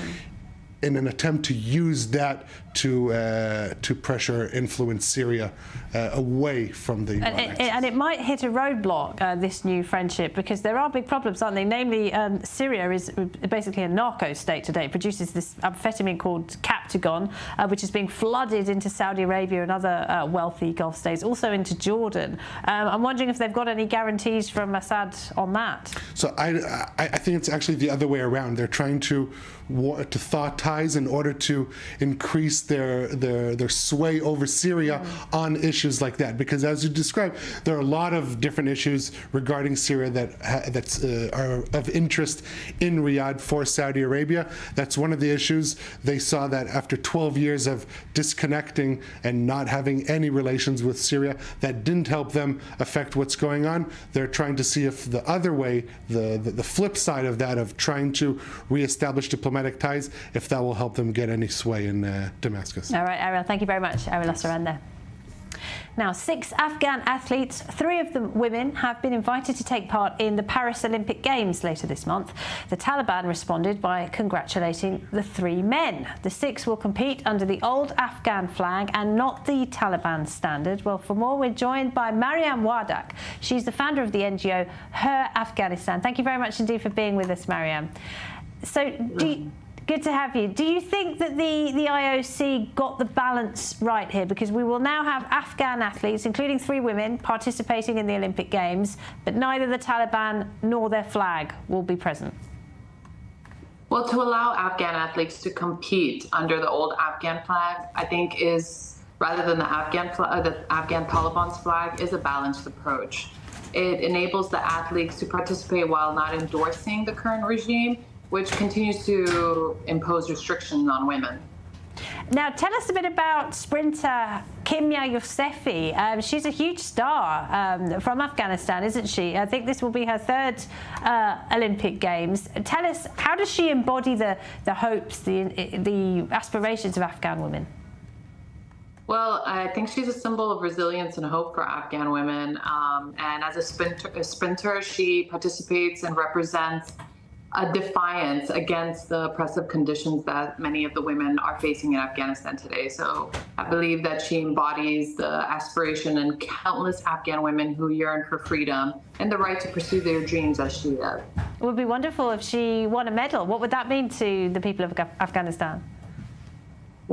in an attempt to use that to pressure, influence Syria away from the Iran axis. And it might hit a roadblock, this new friendship, because there are big problems, aren't they? Namely, Syria is basically a narco state today. It produces this amphetamine called Captagon, which is being flooded into Saudi Arabia and other wealthy Gulf states, also into Jordan. I'm wondering if they've got any guarantees from Assad on that. So I think it's actually the other way around. They're trying to thaw ties in order to increase their sway over Syria on issues like that. Because as you described, there are a lot of different issues regarding Syria that are of interest in Riyadh for Saudi Arabia. That's one of the issues. They saw that after 12 years of disconnecting and not having any relations with Syria, that didn't help them affect what's going on. They're trying to see if the other way, the flip side of that, of trying to reestablish diplomatic ties, if that will help them get any sway in Damascus. All right, Ariel, thank you very much. Ariel Ossaran there. Now, 6 Afghan athletes, 3 of them women, have been invited to take part in the Paris Olympic Games later this month. The Taliban responded by congratulating the 3 men. The 6 will compete under the old Afghan flag and not the Taliban standard. Well, for more, we're joined by Mariam Wardak. She's the founder of the NGO Her Afghanistan. Thank you very much indeed for being with us, Mariam. So, good to have you. Do you think that the IOC got the balance right here? Because we will now have Afghan athletes, including 3 women, participating in the Olympic Games, but neither the Taliban nor their flag will be present. Well, to allow Afghan athletes to compete under the old Afghan flag, I think is, rather than the Afghan Taliban's flag, is a balanced approach. It enables the athletes to participate while not endorsing the current regime, which continues to impose restrictions on women. Now, tell us a bit about sprinter Kimya Yosefi. She's a huge star from Afghanistan, isn't she? I think this will be her 3rd Olympic Games. Tell us, how does she embody the hopes, the aspirations of Afghan women? Well, I think she's a symbol of resilience and hope for Afghan women. And as a sprinter, she participates and represents a defiance against the oppressive conditions that many of the women are facing in Afghanistan today. So I believe that she embodies the aspiration in countless Afghan women who yearn for freedom and the right to pursue their dreams as she does. It would be wonderful if she won a medal. What would that mean to the people of Afghanistan?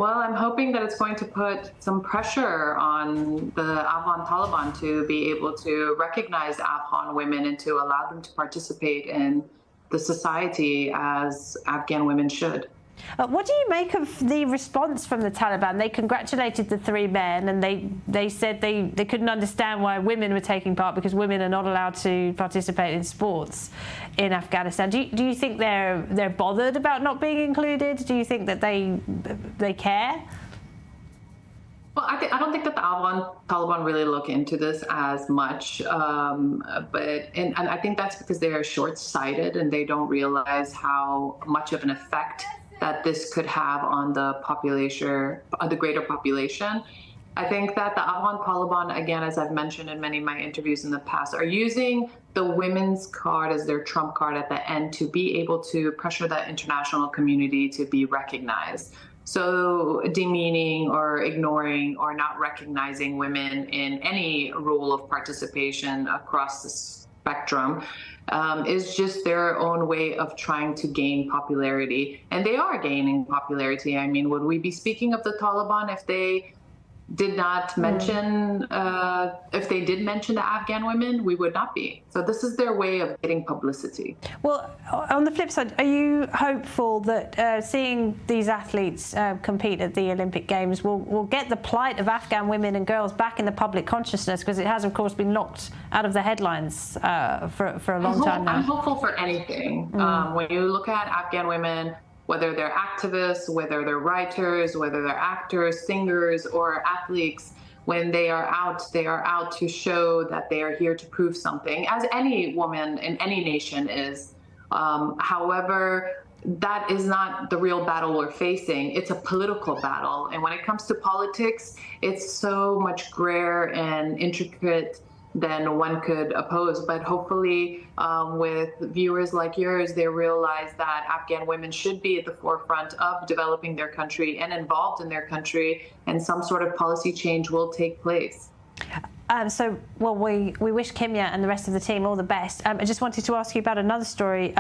Well, I'm hoping that it's going to put some pressure on the Afghan Taliban to be able to recognize Afghan women and to allow them to participate in the society as Afghan women should. What do you make of the response from the Taliban? They congratulated the three men, and they said they couldn't understand why women were taking part because women are not allowed to participate in sports in Afghanistan. Do you think they're bothered about not being included? Do you think that they care? Well, I don't think that the Afghan Taliban really look into this as much, but I think that's because they are short-sighted and they don't realize how much of an effect that this could have on the population, on the greater population. I think that the Afghan Taliban, again, as I've mentioned in many of my interviews in the past, are using the women's card as their trump card at the end to be able to pressure that international community to be recognized. So demeaning or ignoring or not recognizing women in any role of participation across the spectrum is just their own way of trying to gain popularity. And they are gaining popularity. I mean, would we be speaking of the Taliban if they did not mention, if they did mention the Afghan women? We would not be. So this is their way of getting publicity. Well, on the flip side, are you hopeful that seeing these athletes compete at the Olympic Games will get the plight of Afghan women and girls back in the public consciousness? Because it has, of course, been knocked out of the headlines for a long time now. I'm hopeful for anything. When you look at Afghan women, whether they're activists, whether they're writers, whether they're actors, singers, or athletes, when they are out to show that they are here to prove something, as any woman in any nation is. However, that is not the real battle we're facing. It's a political battle. And when it comes to politics, it's so much grayer and intricate than one could oppose. But hopefully with viewers like yours, they realize that Afghan women should be at the forefront of developing their country and involved in their country, and some sort of policy change will take place. We wish Kimya and the rest of the team all the best. I just wanted to ask you about another story.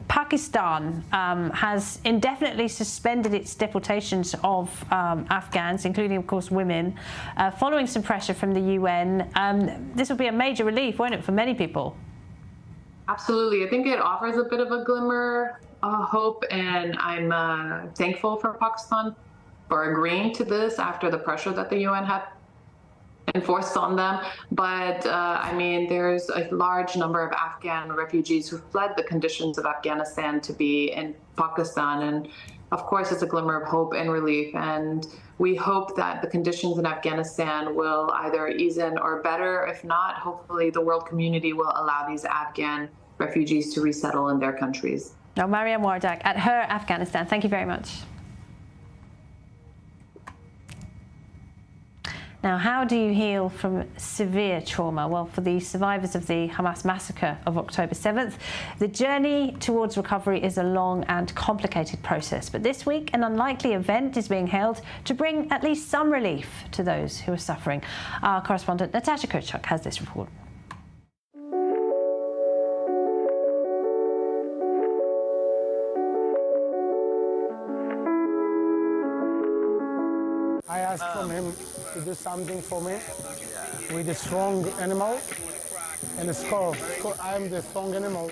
Pakistan has indefinitely suspended its deportations of Afghans, including, of course, women, following some pressure from the UN. This will be a major relief, won't it, for many people? Absolutely. I think it offers a bit of a glimmer of hope, and I'm thankful for Pakistan for agreeing to this after the pressure that the UN had enforced on them. But I mean, there's a large number of Afghan refugees who fled the conditions of Afghanistan to be in Pakistan. And of course, it's a glimmer of hope and relief. And we hope that the conditions in Afghanistan will either ease in or better. If not, hopefully the world community will allow these Afghan refugees to resettle in their countries. Now, Mariam Wardak at Her Afghanistan, thank you very much. Now, how do you heal from severe trauma? Well, for the survivors of the Hamas massacre of October 7th, the journey towards recovery is a long and complicated process. But this week, an unlikely event is being held to bring at least some relief to those who are suffering. Our correspondent Natasha Kurchuk has this report. I asked from him to do something for me with a strong animal and a skull. I am the strong animal,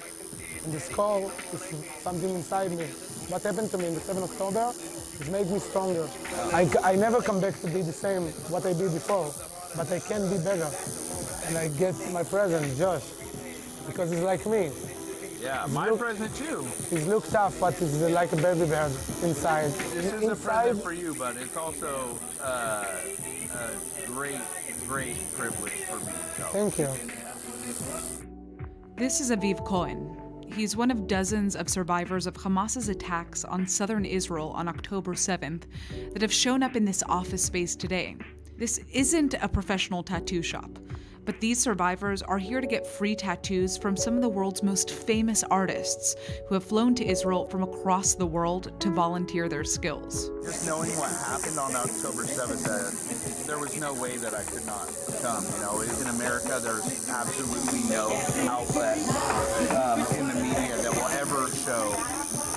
and the skull is something inside me. What happened to me in the 7th of October has made me stronger. I never come back to be the same what I did before, but I can be better. And I get my present, Josh, because he's like me. Yeah, my present too. He looks tough, but he's like a baby bird inside. This is a present for you, but it's also a great privilege for me. So. Thank you. This is Aviv Cohen. He's one of dozens of survivors of Hamas's attacks on southern Israel on October 7th that have shown up in this office space today. This isn't a professional tattoo shop, but these survivors are here to get free tattoos from some of the world's most famous artists who have flown to Israel from across the world to volunteer their skills. Just knowing what happened on October 7th, there was no way that I could not come. You know, in America, there's absolutely no outlet in the media that will ever show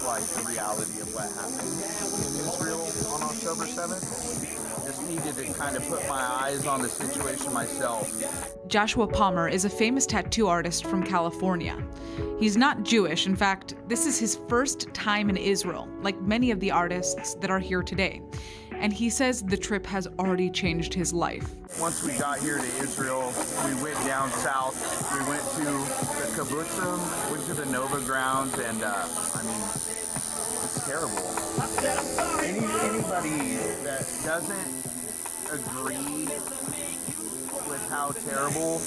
like the reality of what happened in Israel on October October 7th. Just needed to kind of put my eyes on the situation myself. Joshua Palmer is a famous tattoo artist from California. He's not Jewish. In fact, this is his first time in Israel, like many of the artists that are here today. And he says the trip has already changed his life. Once we got here to Israel, we went down south. We went to the Kibbutzim, went to the Nova grounds, and I mean, it's terrible. Anybody that doesn't agree with how terrible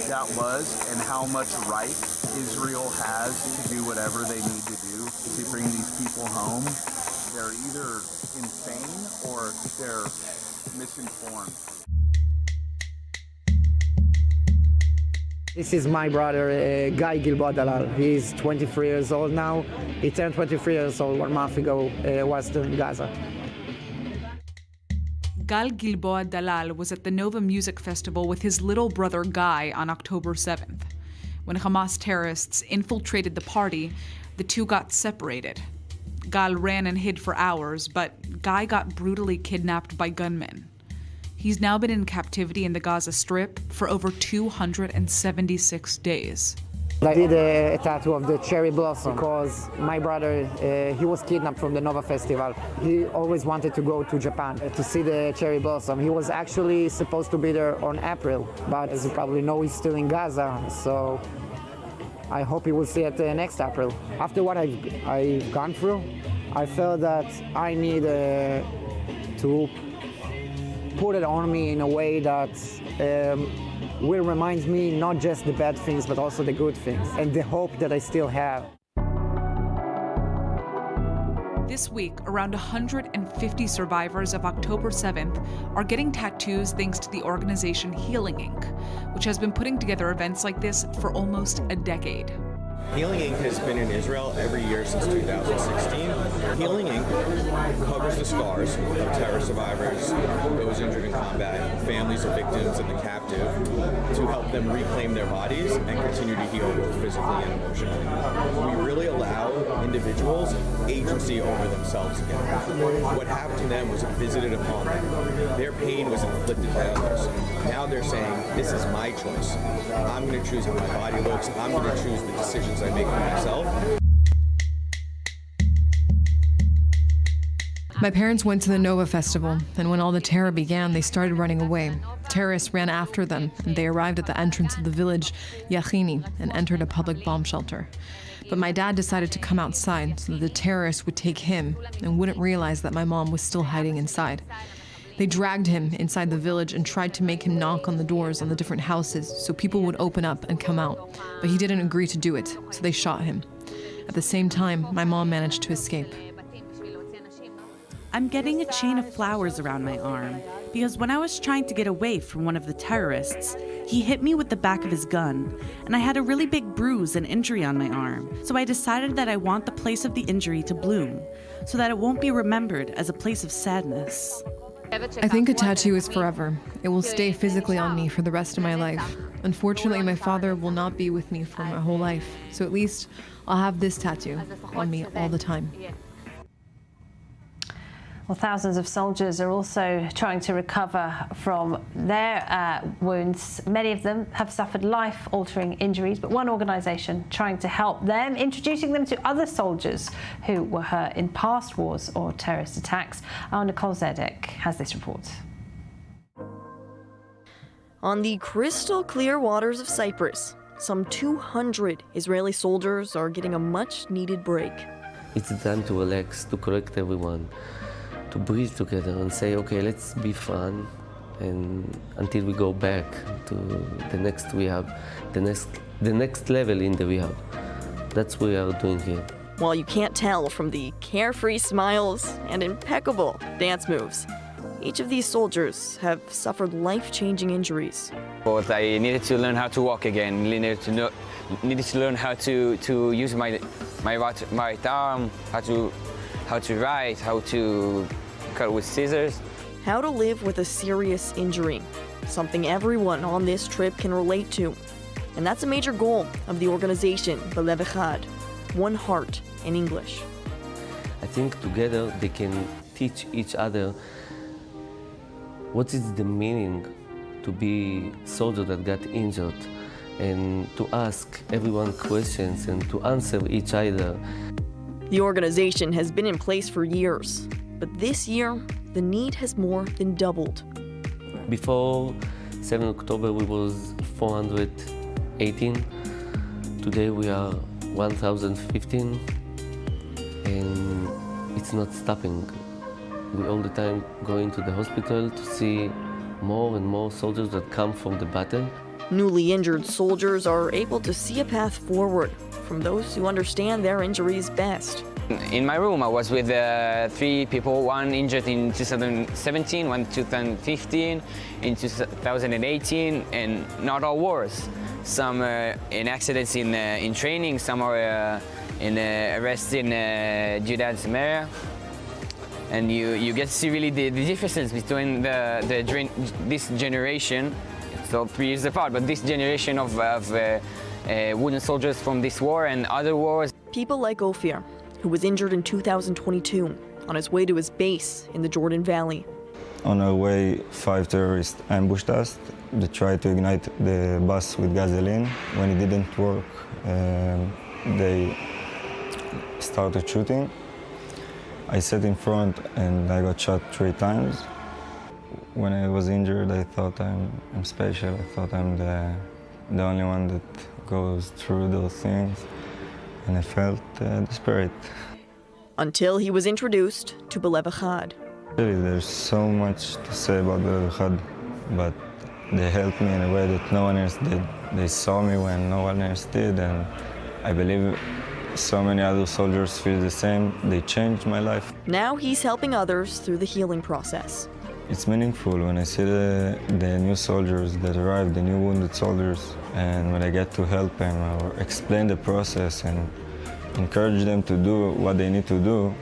that was and how much right Israel has to do whatever they need to do to bring these people home, they're either insane or they're misinformed. This is my brother, Guy Gilboa Dalal. He's 23 years old now. He turned 23 years old 1 month ago, western Gaza. Gal Gilboa Dalal was at the Nova Music Festival with his little brother Guy on October 7th. When Hamas terrorists infiltrated the party, the two got separated. Gal ran and hid for hours, but Guy got brutally kidnapped by gunmen. He's now been in captivity in the Gaza Strip for over 276 days. I did a tattoo of the cherry blossom because my brother, he was kidnapped from the Nova Festival. He always wanted to go to Japan to see the cherry blossom. He was actually supposed to be there on April, but as you probably know, he's still in Gaza, so I hope he will see it next April. After what I've gone through, I felt that I need to put it on me in a way that will remind me not just the bad things, but also the good things and the hope that I still have. This week, around 150 survivors of October 7th are getting tattoos thanks to the organization Healing Inc., which has been putting together events like this for almost a decade. Healing Inc. has been in Israel every year since 2016. Healing Inc. covers the scars of terror survivors, those injured in combat, families of victims, and the captive to help them reclaim their bodies and continue to heal both physically and emotionally. We really allow individuals agency over themselves again. What happened to them was visited upon them. Their pain was inflicted by others. Now they're saying, this is my choice. I'm going to choose how my body looks. I'm going to choose the decisions I make for myself. My parents went to the Nova Festival, and when all the terror began, they started running away. Terrorists ran after them, and they arrived at the entrance of the village Yachini and entered a public bomb shelter. But my dad decided to come outside so that the terrorists would take him and wouldn't realize that my mom was still hiding inside. They dragged him inside the village and tried to make him knock on the doors on the different houses so people would open up and come out. But he didn't agree to do it, so they shot him. At the same time, my mom managed to escape. I'm getting a chain of flowers around my arm because when I was trying to get away from one of the terrorists, he hit me with the back of his gun, and I had a really big bruise and injury on my arm. So I decided that I want the place of the injury to bloom so that it won't be remembered as a place of sadness. I think a tattoo is forever. It will stay physically on me for the rest of my life. Unfortunately, my father will not be with me for my whole life, so at least I'll have this tattoo on me all the time. Well, thousands of soldiers are also trying to recover from their wounds. Many of them have suffered life-altering injuries, but one organisation trying to help them, introducing them to other soldiers who were hurt in past wars or terrorist attacks. Our Nicole Zedek has this report. On the crystal clear waters of Cyprus, some 200 Israeli soldiers are getting a much-needed break. It's time to relax, to correct everyone, to breathe together and say, okay, let's be fun, and until we go back to the next rehab, the next level in the rehab. That's what we are doing here. While you can't tell from the carefree smiles and impeccable dance moves, each of these soldiers have suffered life-changing injuries. But I needed to learn how to walk again, needed to learn how to use my right arm, how to write, how to cut with scissors. How to live with a serious injury, something everyone on this trip can relate to. And that's a major goal of the organization, Belev Echad, One Heart in English. I think together they can teach each other what is the meaning to be soldier that got injured, and to ask everyone questions and to answer each other. The organization has been in place for years, but this year, the need has more than doubled. Before 7 October, we was 418. Today we are 1,015, and it's not stopping. We all the time going to the hospital to see more and more soldiers that come from the battle. Newly injured soldiers are able to see a path forward from those who understand their injuries best. In my room, I was with 3 people, one injured in 2017, one in 2015, in 2018, and not all wars. Some in accidents in training, some are in arrests in Judah and Samaria. And you get to see really the differences between this generation, so 3 years apart, but this generation of wooden soldiers from this war and other wars. People like Ophir, who was injured in 2022 on his way to his base in the Jordan Valley. On our way, 5 terrorists ambushed us. They tried to ignite the bus with gasoline. When it didn't work, they started shooting. I sat in front and I got shot 3 times. When I was injured, I thought I'm special. I thought I'm the only one that goes through those things, and I felt desperate. Until he was introduced to Belev Echad. Really, there's so much to say about Belev Echad, but they helped me in a way that no one else did. They saw me when no one else did, and I believe so many other soldiers feel the same. They changed my life. Now he's helping others through the healing process. It's meaningful when I see the new soldiers that arrive, the new wounded soldiers, and when I get to help them or explain the process and encourage them to do what they need to do.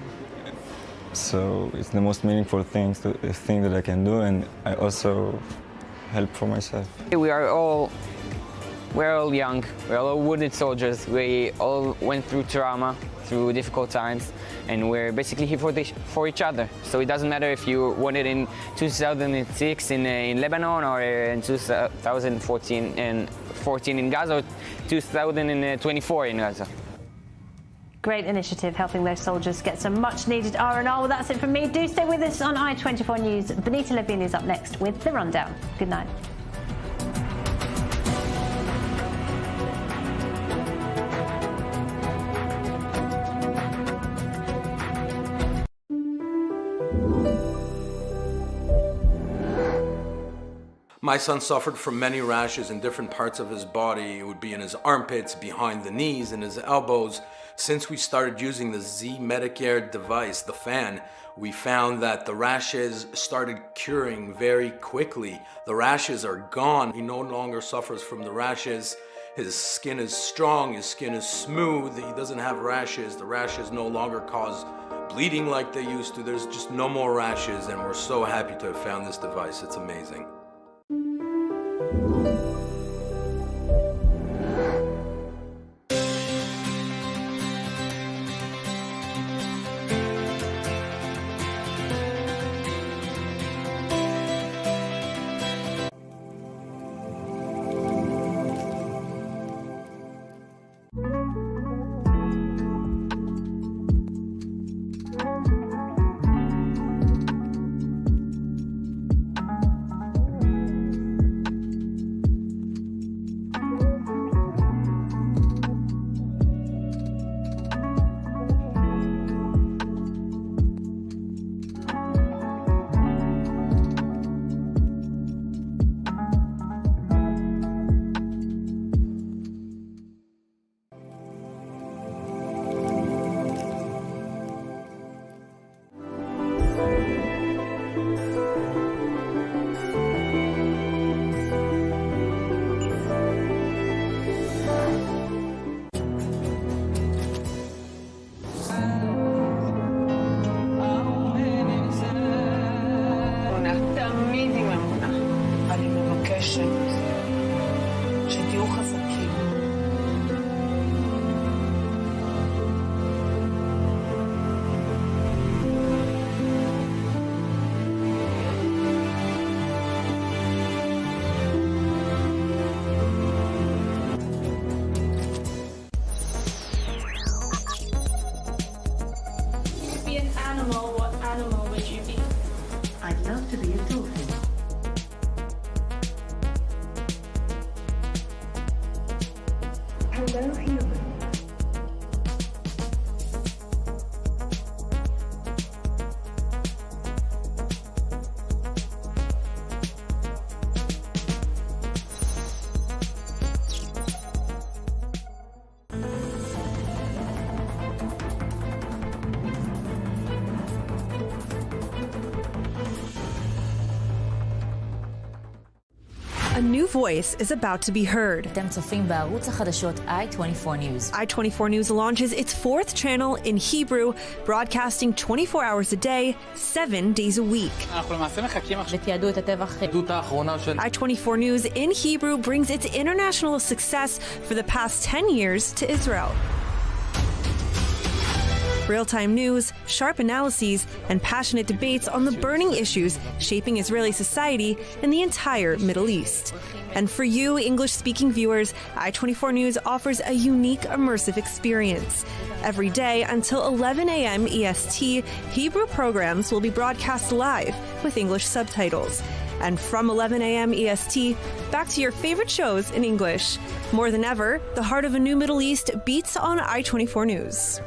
So it's the most meaningful thing that I can do, and I also help for myself. We're all young, we're all wounded soldiers, we all went through trauma, through difficult times, and we're basically here for each other. So it doesn't matter if you wanted in 2006 in Lebanon, or in 2014 in Gaza, or 2024 in Gaza. Great initiative, helping those soldiers get some much needed R&R. Well, that's it from me. Do stay with us on I24 News. Benita Levine is up next with The Rundown. Good night. My son suffered from many rashes in different parts of his body. It would be in his armpits, behind the knees, in his elbows. Since we started using the Z Medicare device, the fan, we found that the rashes started curing very quickly. The rashes are gone. He no longer suffers from the rashes. His skin is strong, his skin is smooth, he doesn't have rashes. The rashes no longer cause bleeding like they used to. There's just no more rashes, and we're so happy to have found this device. It's amazing. A new voice is about to be heard. אתם צופים בערוץ החדשות I24 News. I24 News launches its fourth channel in Hebrew, broadcasting 24 hours a day, 7 days a week. ותיעדו את הטבח. I24 News in Hebrew brings its international success for the past 10 years to Israel. Real-time news, sharp analyses, and passionate debates on the burning issues shaping Israeli society and the entire Middle East. And for you, English-speaking viewers, I24 News offers a unique, immersive experience. Every day until 11 a.m. EST, Hebrew programs will be broadcast live with English subtitles. And from 11 a.m. EST, back to your favorite shows in English. More than ever, the heart of a new Middle East beats on I24 News.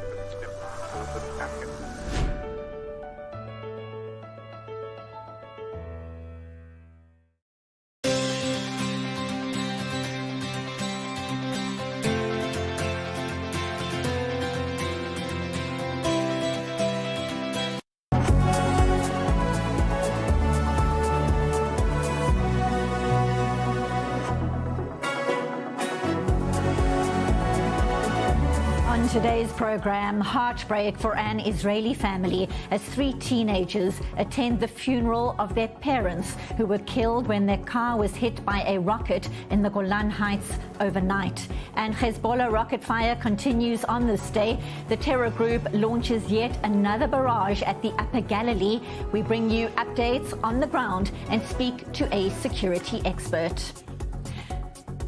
Today's program, heartbreak for an Israeli family as 3 teenagers attend the funeral of their parents who were killed when their car was hit by a rocket in the Golan Heights overnight. And Hezbollah rocket fire continues on this day. The terror group launches yet another barrage at the Upper Galilee. We bring you updates on the ground and speak to a security expert.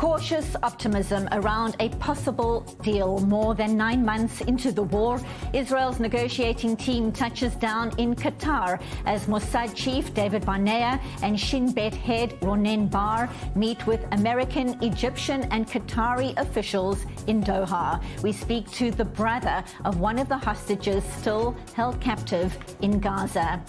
Cautious optimism around a possible deal more than 9 months into the war. Israel's negotiating team touches down in Qatar as Mossad chief David Barnea and Shin Bet head Ronen Bar meet with American, Egyptian and Qatari officials in Doha. We speak to the brother of one of the hostages still held captive in Gaza.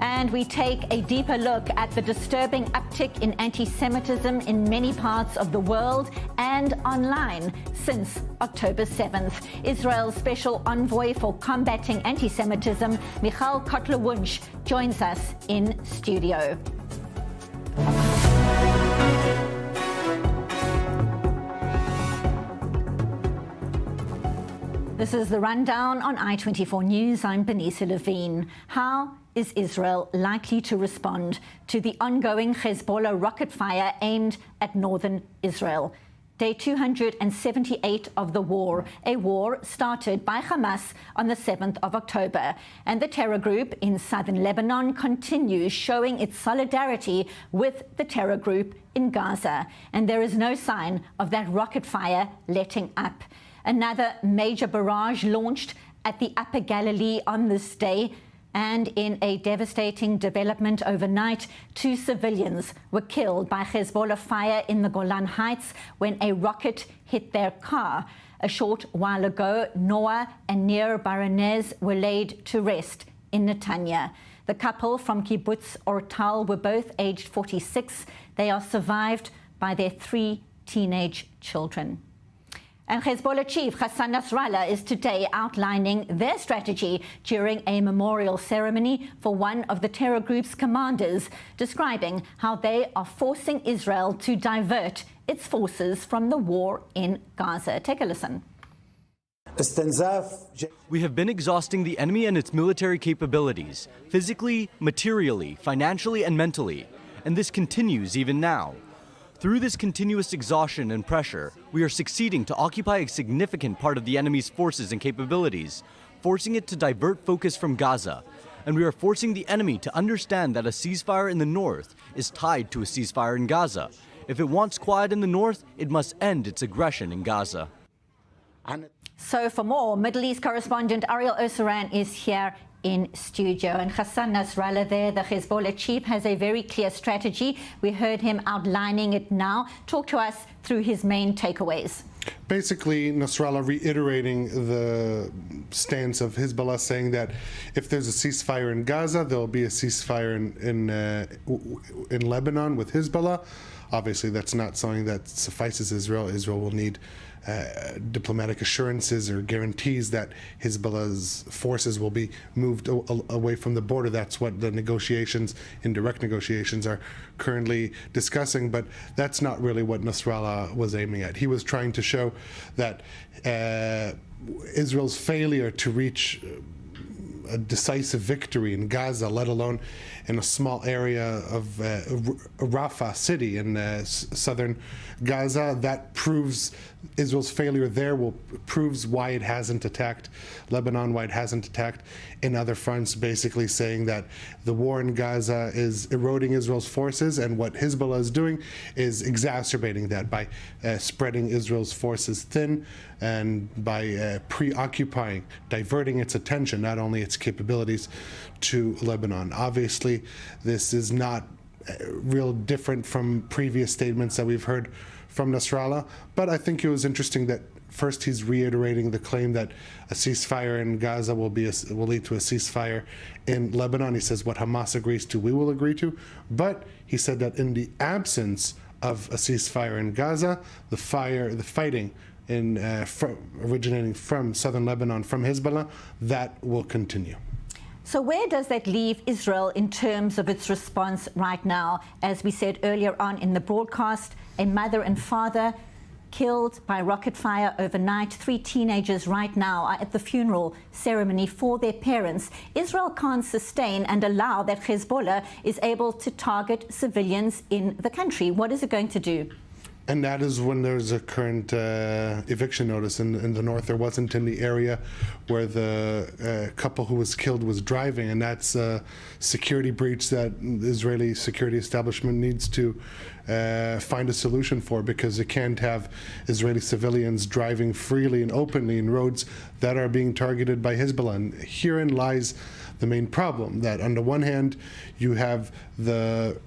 And we take a deeper look at the disturbing uptick in anti-Semitism in many parts of the world and online since October 7th. Israel's special envoy for combating anti-Semitism, Michal Kotler-Wunsch, joins us in studio. This is the rundown on I24 News. I'm Benisa Levine. How is Israel likely to respond to the ongoing Hezbollah rocket fire aimed at northern Israel? Day 278 of the war, a war started by Hamas on the 7th of October. And the terror group in southern Lebanon continues showing its solidarity with the terror group in Gaza. And there is no sign of that rocket fire letting up. Another major barrage launched at the Upper Galilee on this day. And in a devastating development overnight, 2 civilians were killed by Hezbollah fire in the Golan Heights when a rocket hit their car. A short while ago, Noah and Nir Baranez were laid to rest in Netanya. The couple from Kibbutz Ortal were both aged 46. They are survived by their 3 teenage children. And Hezbollah chief Hassan Nasrallah is today outlining their strategy during a memorial ceremony for one of the terror group's commanders, describing how they are forcing Israel to divert its forces from the war in Gaza. Take a listen. We have been exhausting the enemy and its military capabilities, physically, materially, financially, and mentally. And this continues even now. Through this continuous exhaustion and pressure, we are succeeding to occupy a significant part of the enemy's forces and capabilities, forcing it to divert focus from Gaza. And we are forcing the enemy to understand that a ceasefire in the north is tied to a ceasefire in Gaza. If it wants quiet in the north, it must end its aggression in Gaza. So for more, Middle East correspondent Ariel Osaran is here in studio. And Hassan Nasrallah there, the Hezbollah chief, has a very clear strategy. We heard him outlining it now. Talk to us through his main takeaways. Basically, Nasrallah reiterating the stance of Hezbollah, saying that if there's a ceasefire in Gaza, there will be a ceasefire in Lebanon with Hezbollah. Obviously, that's not something that suffices Israel. Israel will need diplomatic assurances or guarantees that Hezbollah's forces will be moved away from the border. That's what the negotiations, indirect negotiations, are currently discussing, but that's not really what Nasrallah was aiming at. He was trying to show that Israel's failure to reach a decisive victory in Gaza, let alone in a small area of Rafah city in southern Gaza, that proves Israel's failure there, proves why it hasn't attacked Lebanon, why it hasn't attacked in other fronts, basically saying that the war in Gaza is eroding Israel's forces, and what Hezbollah is doing is exacerbating that by spreading Israel's forces thin and by preoccupying, diverting its attention, not only its capabilities, to Lebanon. Obviously, this is not real different from previous statements that we've heard from Nasrallah, but I think it was interesting that first he's reiterating the claim that a ceasefire in Gaza will lead to a ceasefire in Lebanon. He says what Hamas agrees to, we will agree to, but he said that in the absence of a ceasefire in Gaza, the fighting originating from southern Lebanon, from Hezbollah, that will continue. So where does that leave Israel in terms of its response right now? As we said earlier on in the broadcast, a mother and father killed by rocket fire overnight. 3 teenagers right now are at the funeral ceremony for their parents. Israel can't sustain and allow that Hezbollah is able to target civilians in the country. What is it going to do? And that is when there's a current eviction notice in the north. There wasn't in the area where the couple who was killed was driving, and that's a security breach that the Israeli security establishment needs to find a solution for, because it can't have Israeli civilians driving freely and openly in roads that are being targeted by Hezbollah. And herein lies the main problem, that on the one hand, you have the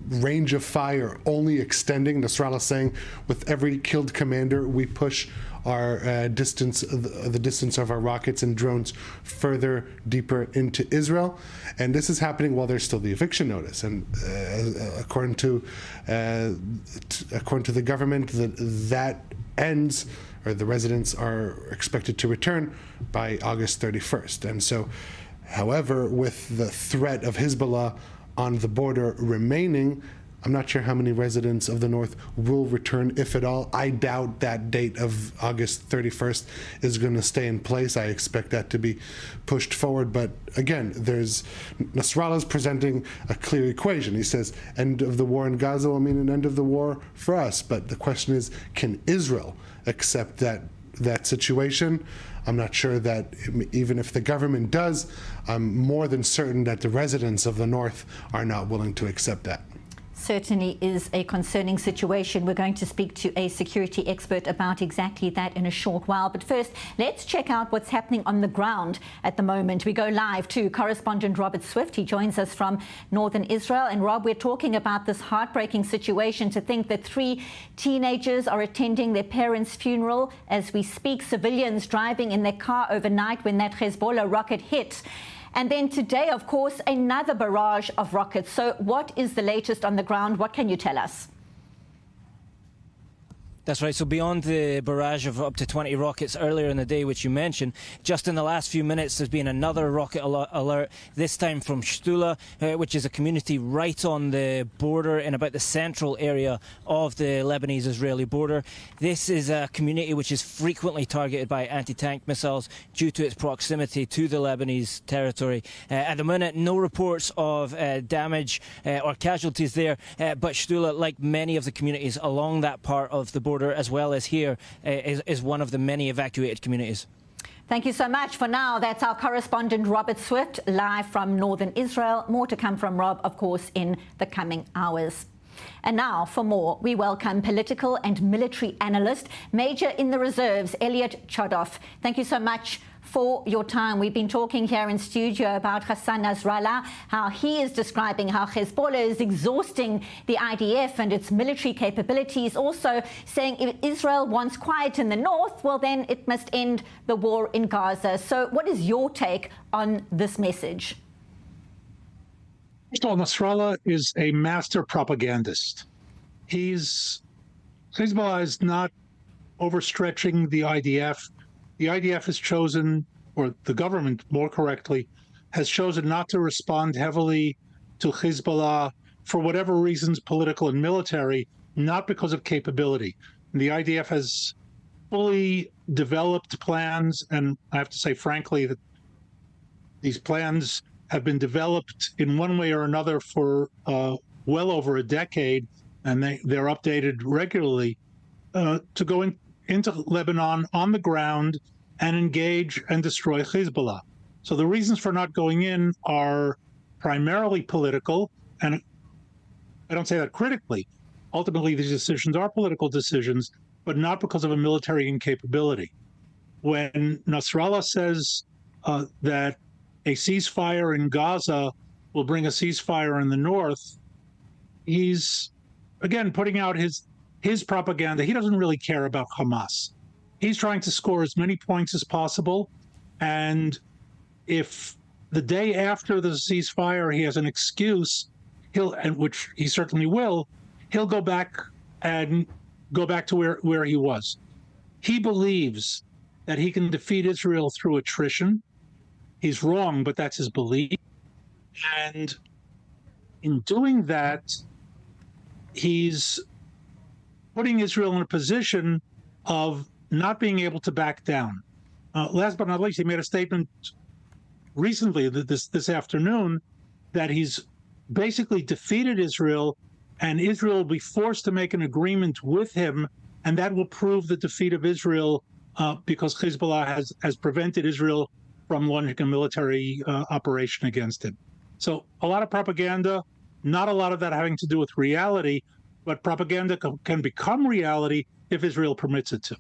range of fire only extending. Nasrallah saying with every killed commander we push our the distance of our rockets and drones further deeper into Israel, and this is happening while there's still the eviction notice. And according to the government, that ends, or the residents are expected to return by August 31st. And so, however, with the threat of Hezbollah on the border remaining, I'm not sure how many residents of the north will return, if at all. I doubt that date of August 31st is going to stay in place. I expect that to be pushed forward. But again, Nasrallah is presenting a clear equation. He says, end of the war in Gaza will mean an end of the war for us. But the question is, can Israel accept that situation? I'm not sure that even if the government does, I'm more than certain that the residents of the north are not willing to accept that. Certainly is a concerning situation. We're going to speak to a security expert about exactly that in a short while. But first, let's check out what's happening on the ground at the moment. We go live to correspondent Robert Swift. He joins us from northern Israel. And Rob, we're talking about this heartbreaking situation, to think that 3 teenagers are attending their parents' funeral as we speak, civilians driving in their car overnight when that Hezbollah rocket hit. And then today, of course, another barrage of rockets. So what is the latest on the ground? What can you tell us? That's right. So beyond the barrage of up to 20 rockets earlier in the day, which you mentioned, just in the last few minutes, there's been another rocket alert, this time from Shtula, which is a community right on the border in about the central area of the Lebanese-Israeli border. This is a community which is frequently targeted by anti-tank missiles due to its proximity to the Lebanese territory. At the minute, no reports of damage or casualties there, but Shtula, like many of the communities along that part of the border, as well as here, is one of the many evacuated communities. Thank you so much. For now, that's our correspondent Robert Swift, live from northern Israel. More to come from Rob, of course, in the coming hours. And now, for more, we welcome political and military analyst, Major in the Reserves, Elliot Chodoff. Thank you so much for your time. We've been talking here in studio about Hassan Nasrallah, how he is describing how Hezbollah is exhausting the IDF and its military capabilities, also saying if Israel wants quiet in the north, well, then it must end the war in Gaza. So what is your take on this message? First of all, Nasrallah is a master propagandist. Hezbollah is not overstretching the IDF. The IDF has chosen, or the government more correctly, has chosen not to respond heavily to Hezbollah for whatever reasons, political and military, not because of capability. And the IDF has fully developed plans, and I have to say frankly that these plans have been developed in one way or another for well over a decade, and they're updated regularly to go into Lebanon on the ground and engage and destroy Hezbollah. So the reasons for not going in are primarily political, and I don't say that critically. Ultimately, these decisions are political decisions, but not because of a military incapability. When Nasrallah says that a ceasefire in Gaza will bring a ceasefire in the north, he's, again, putting out his propaganda. He doesn't really care about Hamas. He's trying to score as many points as possible, and if the day after the ceasefire he has an excuse, which he certainly will, he'll go back to where he was. He believes that he can defeat Israel through attrition. He's wrong, but that's his belief. And in doing that, he's putting Israel in a position of not being able to back down. Last but not least, he made a statement recently, this afternoon, that he's basically defeated Israel, and Israel will be forced to make an agreement with him, and that will prove the defeat of Israel because Hezbollah has prevented Israel from launching a military operation against him. So a lot of propaganda, not a lot of that having to do with reality, but propaganda can become reality if Israel permits it to.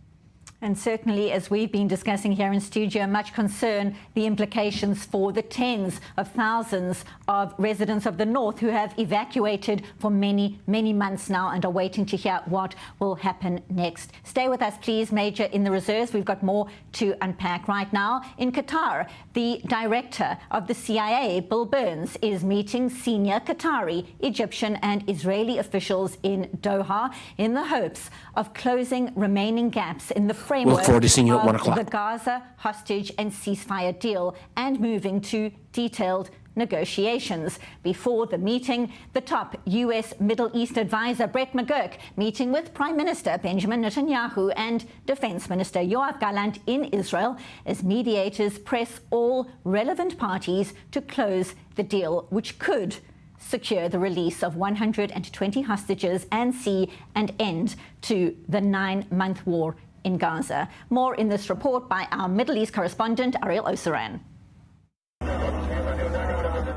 And certainly, as we've been discussing here in studio, much concern the implications for the tens of thousands of residents of the north who have evacuated for many, many months now and are waiting to hear what will happen next. Stay with us, please, Major in the reserves. We've got more to unpack right now. In Qatar, the director of the CIA, Bill Burns, is meeting senior Qatari, Egyptian and Israeli officials in Doha in the hopes of closing remaining gaps in the framework Look forward to seeing you at 1 of o'clock. the Gaza hostage and ceasefire deal and moving to detailed negotiations. Before the meeting, the top U.S. Middle East advisor Brett McGurk meeting with Prime Minister Benjamin Netanyahu and Defense Minister Yoav Gallant in Israel as mediators press all relevant parties to close the deal, which could secure the release of 120 hostages and see an end to the 9-month war in Gaza. More in this report by our Middle East correspondent, Ariel Osaran.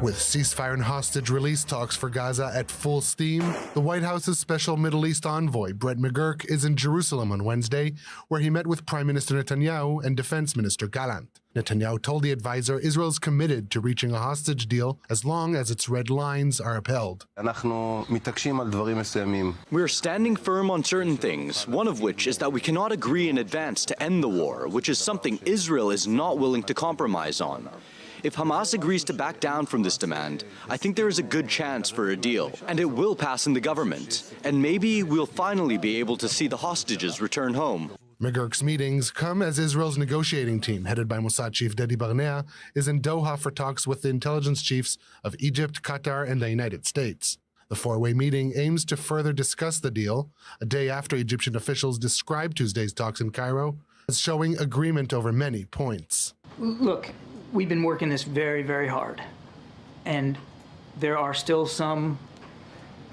With ceasefire and hostage release talks for Gaza at full steam, the White House's special Middle East envoy, Brett McGurk, is in Jerusalem on Wednesday, where he met with Prime Minister Netanyahu and Defense Minister Gallant. Netanyahu told the advisor Israel's committed to reaching a hostage deal as long as its red lines are upheld. We're standing firm on certain things, one of which is that we cannot agree in advance to end the war, which is something Israel is not willing to compromise on. If Hamas agrees to back down from this demand, I think there is a good chance for a deal, and it will pass in the government, and maybe we'll finally be able to see the hostages return home. McGurk's meetings come as Israel's negotiating team, headed by Mossad Chief Dedi Barnea, is in Doha for talks with the intelligence chiefs of Egypt, Qatar, and the United States. The four-way meeting aims to further discuss the deal, a day after Egyptian officials described Tuesday's talks in Cairo as showing agreement over many points. Look, we've been working this very, very hard, and there are still some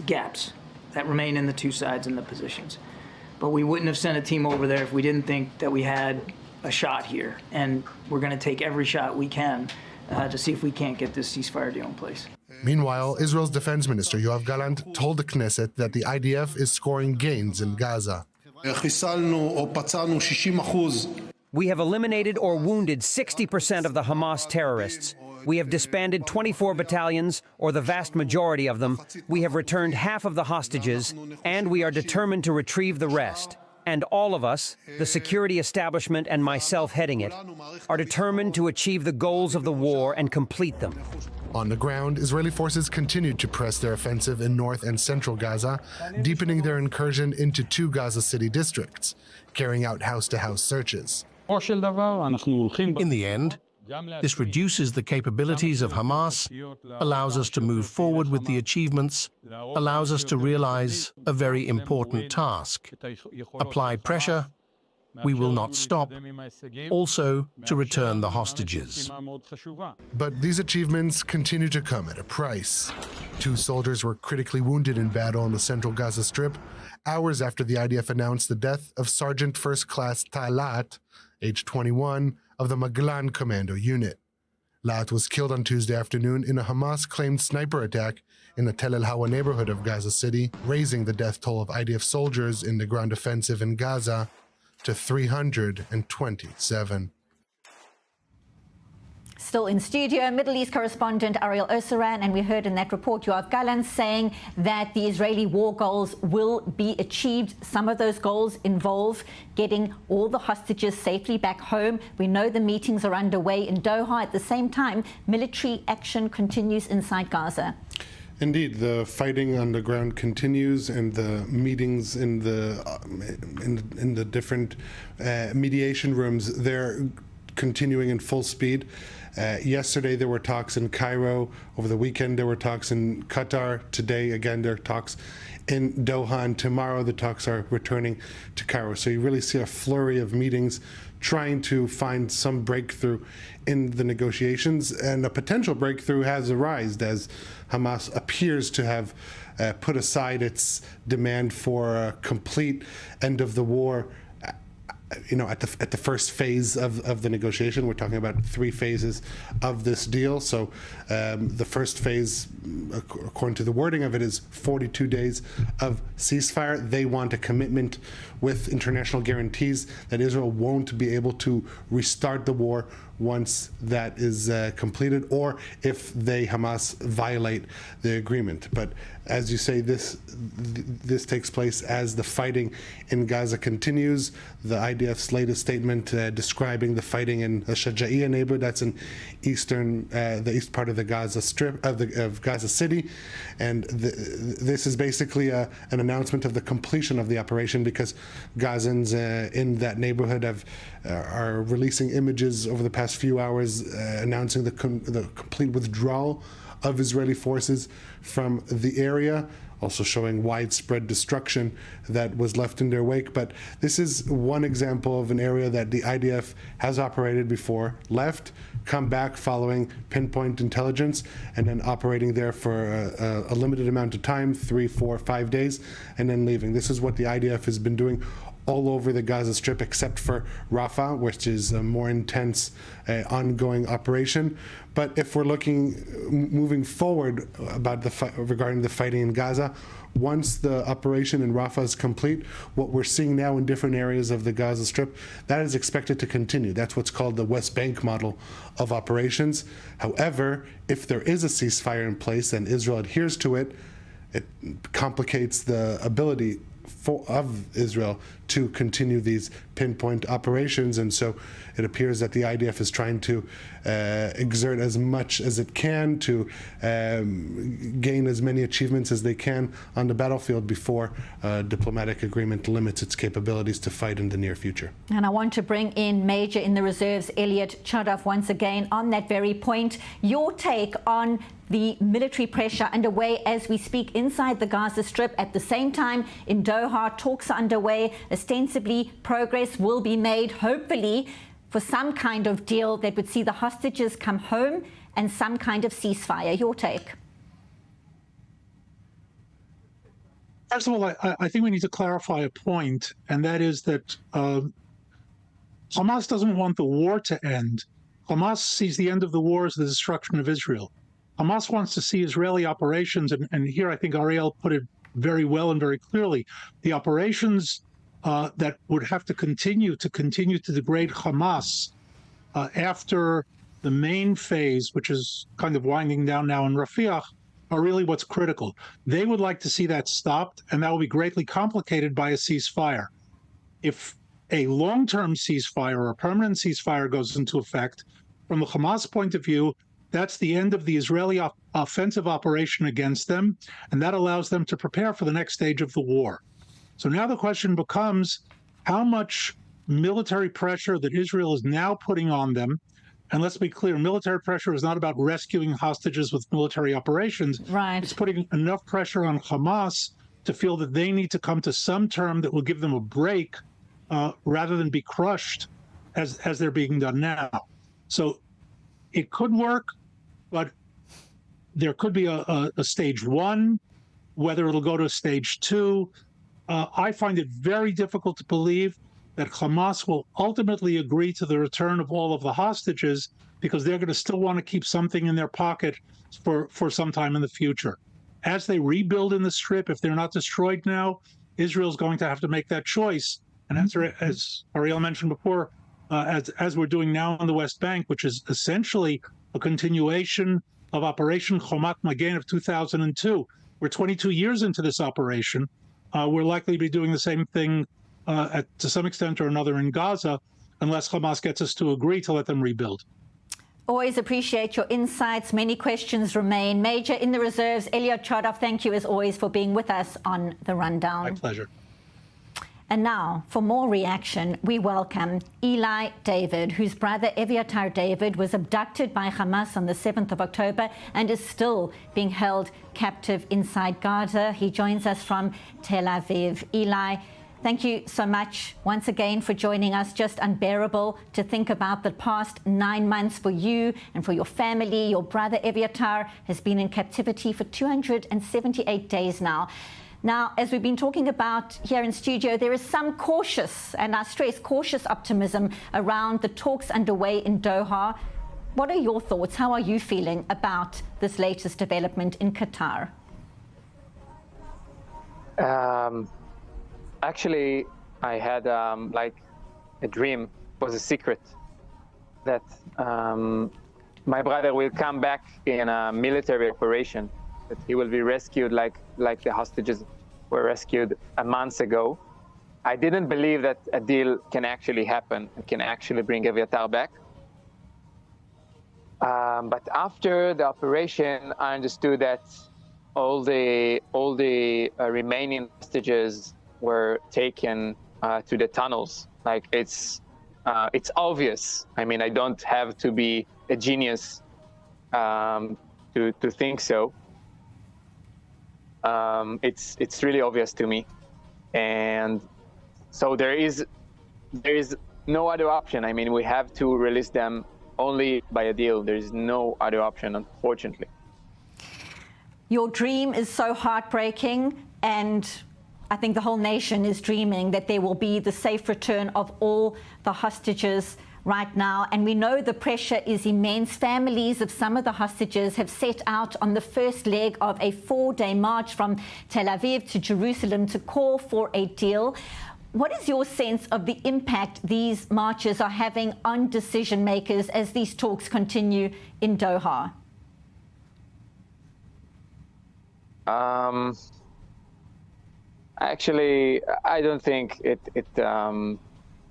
gaps that remain in the two sides and the positions. But we wouldn't have sent a team over there if we didn't think that we had a shot here, and we're going to take every shot we can to see if we can't get this ceasefire deal in place. Meanwhile, Israel's Defense Minister Yoav Gallant told the Knesset that the IDF is scoring gains in Gaza. We have eliminated or wounded 60% of the Hamas terrorists. We have disbanded 24 battalions, or the vast majority of them. We have returned half of the hostages, and we are determined to retrieve the rest. And all of us, the security establishment and myself heading it, are determined to achieve the goals of the war and complete them. On the ground, Israeli forces continued to press their offensive in north and central Gaza, deepening their incursion into 2 Gaza City districts, carrying out house-to-house searches. In the end, this reduces the capabilities of Hamas, allows us to move forward with the achievements, allows us to realize a very important task. Apply pressure, we will not stop, also to return the hostages. But these achievements continue to come at a price. 2 soldiers were critically wounded in battle on the central Gaza Strip, hours after the IDF announced the death of Sergeant First Class Talat, age 21, of the Maglan Commando Unit. Lat was killed on Tuesday afternoon in a Hamas-claimed sniper attack in the Tel El-Hawa neighborhood of Gaza City, raising the death toll of IDF soldiers in the ground offensive in Gaza to 327. Still in studio, Middle East correspondent Ariel Osseran, and we heard in that report Yoav Gallant saying that the Israeli war goals will be achieved. Some of those goals involve getting all the hostages safely back home. We know the meetings are underway in Doha. At the same time, military action continues inside Gaza. Indeed, the fighting on the ground continues, and the meetings in the different mediation rooms, they're continuing in full speed. Yesterday there were talks in Cairo. Over the weekend there were talks in Qatar. Today again there are talks in Doha, and tomorrow the talks are returning to Cairo. So you really see a flurry of meetings trying to find some breakthrough in the negotiations, and a potential breakthrough has arisen as Hamas appears to have put aside its demand for a complete end of the war. At the first phase of the negotiation. We're talking about 3 phases of this deal. So the first phase, according to the wording of it, is 42 days of ceasefire. They want a commitment with international guarantees that Israel won't be able to restart the war once that is completed, or if they, Hamas, violate the agreement. But as you say, this takes place as the fighting in Gaza continues. The IDF's latest statement describing the fighting in the Shaja'iyah neighborhood, that's in the east part of the Gaza Strip of Gaza City, and this is basically an announcement of the completion of the operation, because Gazans in that neighborhood are releasing images over the past few hours announcing the complete withdrawal of Israeli forces from the area, also showing widespread destruction that was left in their wake. But this is one example of an area that the IDF has operated before, left, come back following pinpoint intelligence, and then operating there for a limited amount of time, 3, 4, 5 days, and then leaving. This is what the IDF has been doing all over the Gaza Strip, except for Rafah, which is a more intense ongoing operation. But if we're moving forward regarding the fighting in Gaza, once the operation in Rafah is complete, what we're seeing now in different areas of the Gaza Strip, that is expected to continue. That's what's called the West Bank model of operations. However, if there is a ceasefire in place and Israel adheres to it, it complicates the ability of Israel to continue these pinpoint operations, and so it appears that the IDF is trying to exert as much as it can to gain as many achievements as they can on the battlefield before a diplomatic agreement limits its capabilities to fight in the near future. And I want to bring in Major in the Reserves, Elliot Chadov, once again on that very point. Your take on the military pressure underway as we speak inside the Gaza Strip. At the same time, in Doha, talks are underway. Ostensibly, progress will be made, hopefully, for some kind of deal that would see the hostages come home and some kind of ceasefire. Your take? First of all, I think we need to clarify a point, and that is that Hamas doesn't want the war to end. Hamas sees the end of the war as the destruction of Israel. Hamas wants to see Israeli operations, and here I think Ariel put it very well and very clearly. The operations that would have to continue to degrade Hamas after the main phase, which is kind of winding down now in Rafah, are really what's critical. They would like to see that stopped, and that will be greatly complicated by a ceasefire. If a long-term ceasefire or a permanent ceasefire goes into effect, from the Hamas point of view, that's the end of the Israeli offensive operation against them, and that allows them to prepare for the next stage of the war. So now the question becomes how much military pressure that Israel is now putting on them. And let's be clear, military pressure is not about rescuing hostages with military operations. Right. It's putting enough pressure on Hamas to feel that they need to come to some term that will give them a break rather than be crushed as they're being done now. So it could work, but there could be a stage one, whether it'll go to stage two. I find it very difficult to believe that Hamas will ultimately agree to the return of all of the hostages because they're going to still want to keep something in their pocket for some time in the future. As they rebuild in the Strip, if they're not destroyed now, Israel's going to have to make that choice. And as Ariel mentioned before, as we're doing now on the West Bank, which is essentially a continuation of Operation Chomat Magen of 2002. We're 22 years into this operation. We're likely to be doing the same thing to some extent or another in Gaza, unless Hamas gets us to agree to let them rebuild. Always appreciate your insights. Many questions remain. Major in the reserves, Eliot Chodov, thank you as always for being with us on The Rundown. My pleasure. And now, for more reaction, we welcome Eli David, whose brother Eviatar David was abducted by Hamas on the 7th of October and is still being held captive inside Gaza. He joins us from Tel Aviv. Eli, thank you so much once again for joining us. Just unbearable to think about the past 9 months for you and for your family. Your brother Eviatar has been in captivity for 278 days now. Now, as we've been talking about here in studio, there is some cautious, and I stress cautious optimism around the talks underway in Doha. What are your thoughts? How are you feeling about this latest development in Qatar? Actually, I had like a dream, it was a secret, that my brother will come back in a military operation, that he will be rescued like the hostages were rescued a month ago. I didn't believe that a deal can actually happen and can actually bring Eviatar back. But after the operation, I understood that all the remaining hostages were taken to the tunnels. Like it's obvious. I mean, I don't have to be a genius to think so. It's really obvious to me, and so there is no other option. I mean, we have to release them only by a deal. There is no other option, unfortunately. Your dream is so heartbreaking, and I think the whole nation is dreaming that there will be the safe return of all the hostages right now. And we know the pressure is immense. Families of some of the hostages have set out on the first leg of a 4-day march from Tel Aviv to Jerusalem to call for a deal. What is your sense of the impact these marches are having on decision makers as these talks continue in Doha? Actually, I don't think it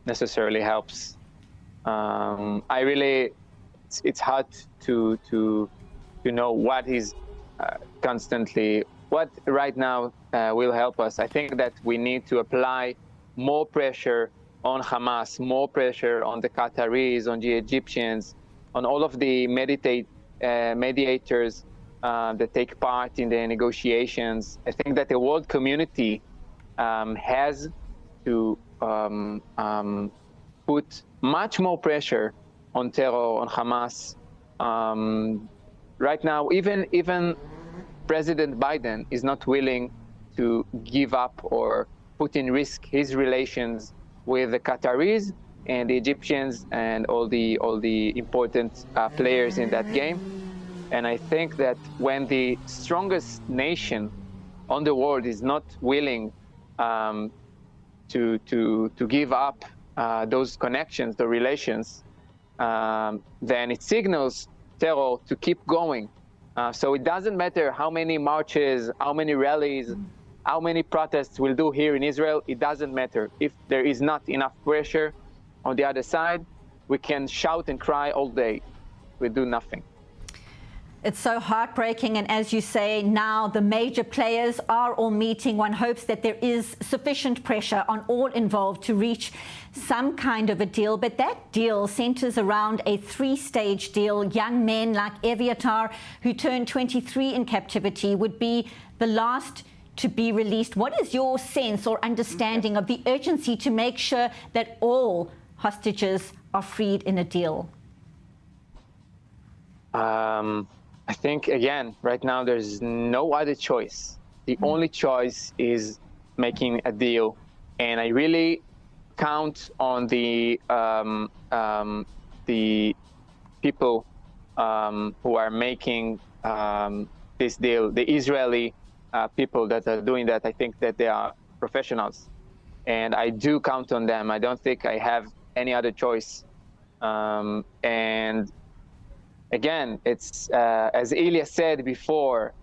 necessarily helps. It's hard to know what is what right now will help us. I think that we need to apply more pressure on Hamas, more pressure on the Qataris, on the Egyptians, on all of the mediators that take part in the negotiations. I think that the world community has to put much more pressure on terror, on Hamas. Right now, even President Biden is not willing to give up or put in risk his relations with the Qataris and the Egyptians and all the important players in that game. And I think that when the strongest nation on the world is not willing to give up those connections, the relations, then it signals terror to keep going. So it doesn't matter how many marches, how many rallies, how many protests we'll do here in Israel. It doesn't matter. If there is not enough pressure on the other side, we can shout and cry all day. We do nothing. It's so heartbreaking, and as you say, now the major players are all meeting. One hopes that there is sufficient pressure on all involved to reach some kind of a deal, but that deal centers around a three-stage deal. Young men like Eviatar, who turned 23 in captivity, would be the last to be released. What is your sense or understanding of the urgency to make sure that all hostages are freed in a deal? I think, again, right now there's no other choice. The only choice is making a deal. And I really count on the people who are making this deal, the Israeli people that are doing that. I think that they are professionals. And I do count on them. I don't think I have any other choice. And again, it's as Ilya said before,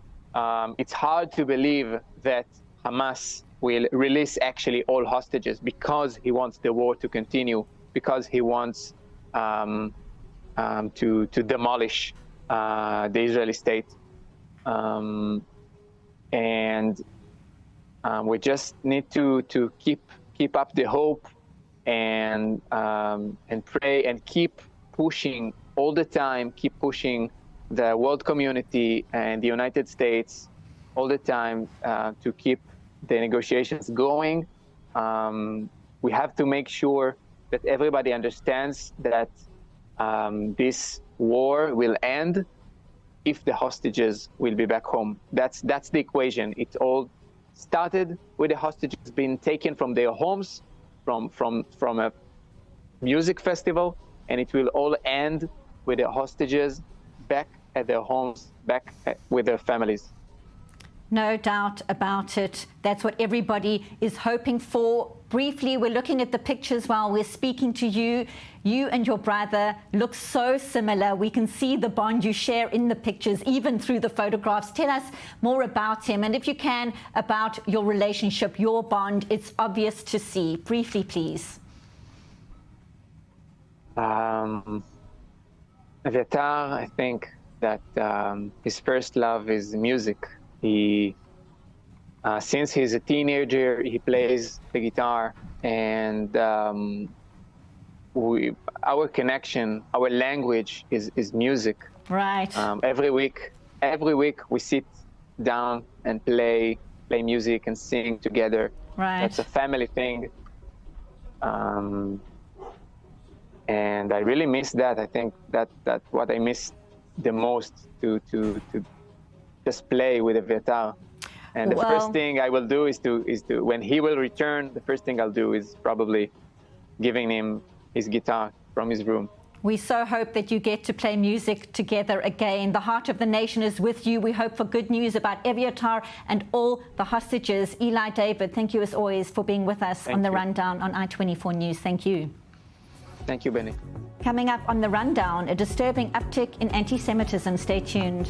it's hard to believe that Hamas will release actually all hostages because he wants the war to continue, because he wants to demolish the Israeli state. And we just need to keep up the hope and pray and keep pushing all the time, keep pushing the world community and the United States all the time to keep the negotiations going. We have to make sure that everybody understands that this war will end if the hostages will be back home. That's the equation. It all started with the hostages being taken from their homes, from a music festival, and it will all end with the hostages back at their homes, back with their families. No doubt about it. That's what everybody is hoping for. Briefly, we're looking at the pictures while we're speaking to you. You and your brother look so similar. We can see the bond you share in the pictures, even through the photographs. Tell us more about him, and if you can, about your relationship, your bond. It's obvious to see. Briefly, please. Eviatar, I think that his first love is music. He, since he's a teenager, he plays the guitar, and our connection, our language is music. Right. Every week we sit down and play music and sing together. Right. That's a family thing. And I really miss that. I think that what I miss the most to just play with Eviatar. And the first thing I will do is to when he will return, the first thing I'll do is probably giving him his guitar from his room. We so hope that you get to play music together again. The heart of the nation is with you. We hope for good news about Eviatar and all the hostages. Eli David, thank you as always for being with us on the Rundown on I24 News. Thank you. Thank you, Benny. Coming up on the Rundown, a disturbing uptick in anti-Semitism. Stay tuned.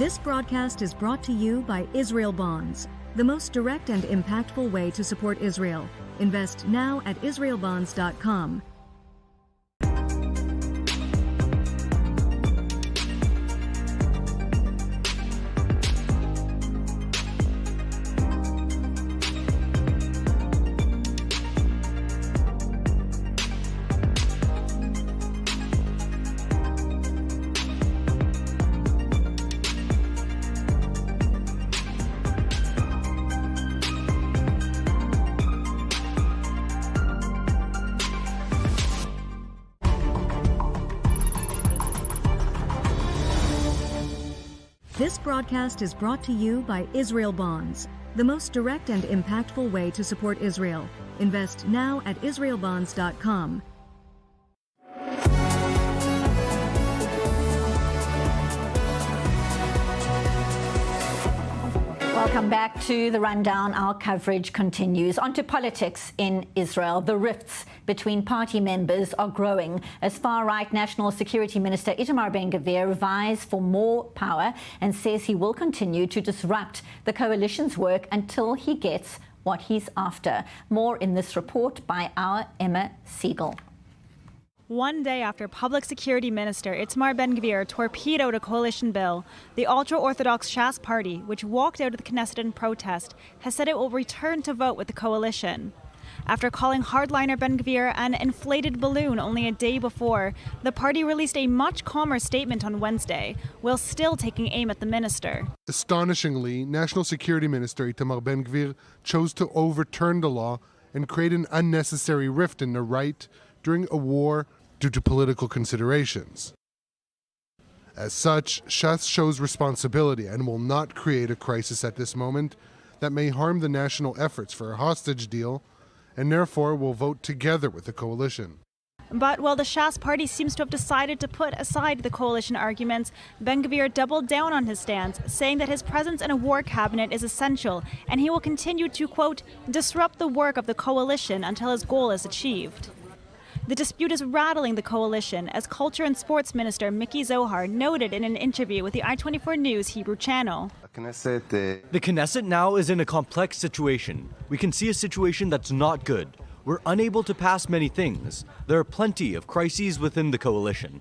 This broadcast is brought to you by Israel Bonds, the most direct and impactful way to support Israel. Invest now at israelbonds.com. This broadcast is brought to you by Israel Bonds, the most direct and impactful way to support Israel. Invest now at israelbonds.com. Welcome back to The Rundown. Our coverage continues. On to politics in Israel. The rifts between party members are growing as far-right National Security Minister Itamar Ben-Gvir vies for more power and says he will continue to disrupt the coalition's work until he gets what he's after. More in this report by our Emma Siegel. One day after Public Security Minister Itamar Ben-Gvir torpedoed a coalition bill, the ultra-Orthodox Shas party, which walked out of the Knesset in protest, has said it will return to vote with the coalition. After calling hardliner Ben-Gvir an inflated balloon only a day before, the party released a much calmer statement on Wednesday, while still taking aim at the minister. Astonishingly, National Security Minister Itamar Ben-Gvir chose to overturn the law and create an unnecessary rift in the right during a war due to political considerations. As such, Shas shows responsibility and will not create a crisis at this moment that may harm the national efforts for a hostage deal, and therefore will vote together with the coalition. But while the Shas party seems to have decided to put aside the coalition arguments, Ben-Gvir doubled down on his stance, saying that his presence in a war cabinet is essential, and he will continue to, quote, disrupt the work of the coalition until his goal is achieved. The dispute is rattling the coalition, as Culture and Sports Minister Miki Zohar noted in an interview with the I24 News Hebrew channel. The Knesset now is in a complex situation. We can see a situation that's not good. We're unable to pass many things. There are plenty of crises within the coalition.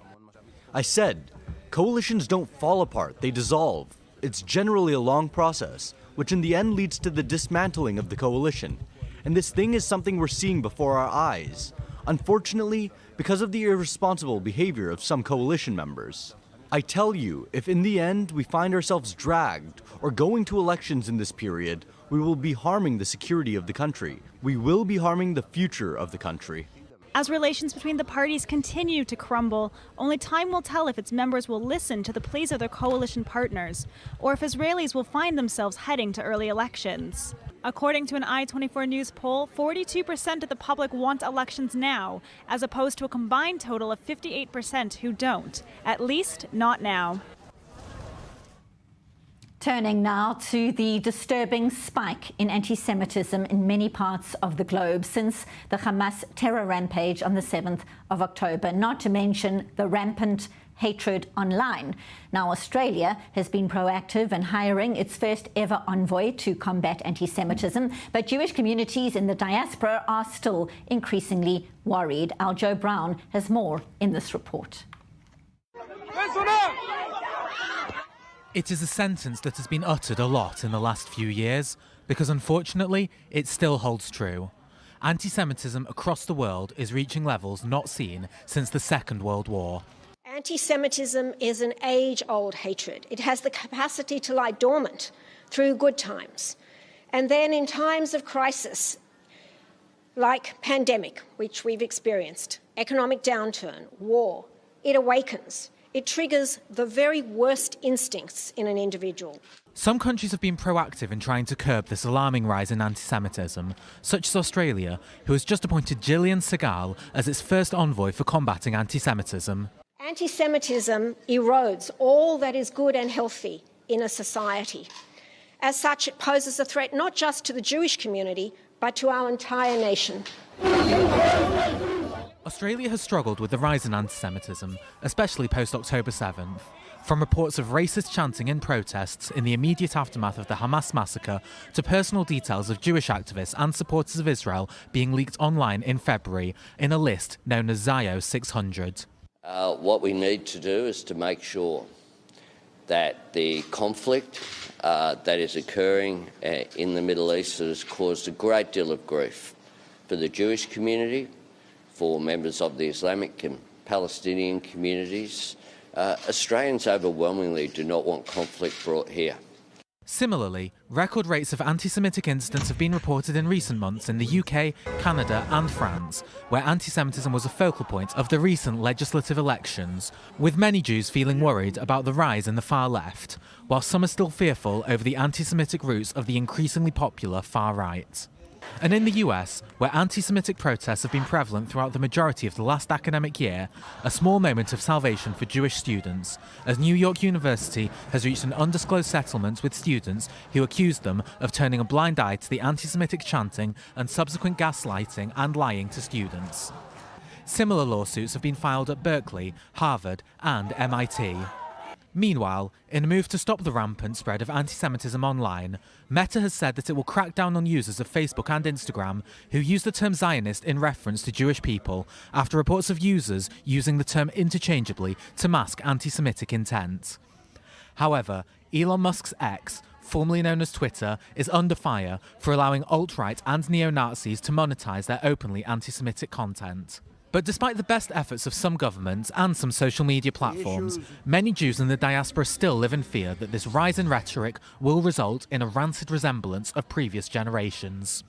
I said, coalitions don't fall apart, they dissolve. It's generally a long process, which in the end leads to the dismantling of the coalition. And this thing is something we're seeing before our eyes. Unfortunately, because of the irresponsible behavior of some coalition members. I tell you, if in the end we find ourselves dragged or going to elections in this period, we will be harming the security of the country. We will be harming the future of the country. As relations between the parties continue to crumble, only time will tell if its members will listen to the pleas of their coalition partners, or if Israelis will find themselves heading to early elections. According to an I24 News poll, 42% of the public want elections now, as opposed to a combined total of 58% who don't, at least not now. Turning now to the disturbing spike in anti-Semitism in many parts of the globe since the Hamas terror rampage on the 7th of October, not to mention the rampant hatred online. Now, Australia has been proactive in hiring its first ever envoy to combat anti-Semitism, but Jewish communities in the diaspora are still increasingly worried. Our Joe Brown has more in this report. It is a sentence that has been uttered a lot in the last few years, because unfortunately, it still holds true. Anti-Semitism across the world is reaching levels not seen since the Second World War. Anti-Semitism is an age-old hatred. It has the capacity to lie dormant through good times. And then in times of crisis, like pandemic, which we've experienced, economic downturn, war, it awakens. It triggers the very worst instincts in an individual. Some countries have been proactive in trying to curb this alarming rise in anti-Semitism, such as Australia, who has just appointed Gillian Segal as its first envoy for combating anti-Semitism. Anti-Semitism erodes all that is good and healthy in a society. As such, it poses a threat not just to the Jewish community, but to our entire nation. Australia has struggled with the rise in anti-Semitism, especially post-October 7th. From reports of racist chanting in protests in the immediate aftermath of the Hamas massacre to personal details of Jewish activists and supporters of Israel being leaked online in February in a list known as Zio 600. What we need to do is to make sure that the conflict that is occurring in the Middle East has caused a great deal of grief for the Jewish community, for members of the Islamic and Palestinian communities. Australians overwhelmingly do not want conflict brought here. Similarly, record rates of anti-Semitic incidents have been reported in recent months in the UK, Canada and France, where anti-Semitism was a focal point of the recent legislative elections, with many Jews feeling worried about the rise in the far left, while some are still fearful over the anti-Semitic roots of the increasingly popular far right. And in the US, where anti-Semitic protests have been prevalent throughout the majority of the last academic year, a small moment of salvation for Jewish students, as New York University has reached an undisclosed settlement with students who accused them of turning a blind eye to the anti-Semitic chanting and subsequent gaslighting and lying to students. Similar lawsuits have been filed at Berkeley, Harvard and MIT. Meanwhile, in a move to stop the rampant spread of anti-Semitism online, Meta has said that it will crack down on users of Facebook and Instagram who use the term Zionist in reference to Jewish people after reports of users using the term interchangeably to mask anti-Semitic intent. However, Elon Musk's X, formerly known as Twitter, is under fire for allowing alt-right and neo-Nazis to monetize their openly anti-Semitic content. But despite the best efforts of some governments and some social media platforms, many Jews in the diaspora still live in fear that this rise in rhetoric will result in a rancid resemblance of previous generations.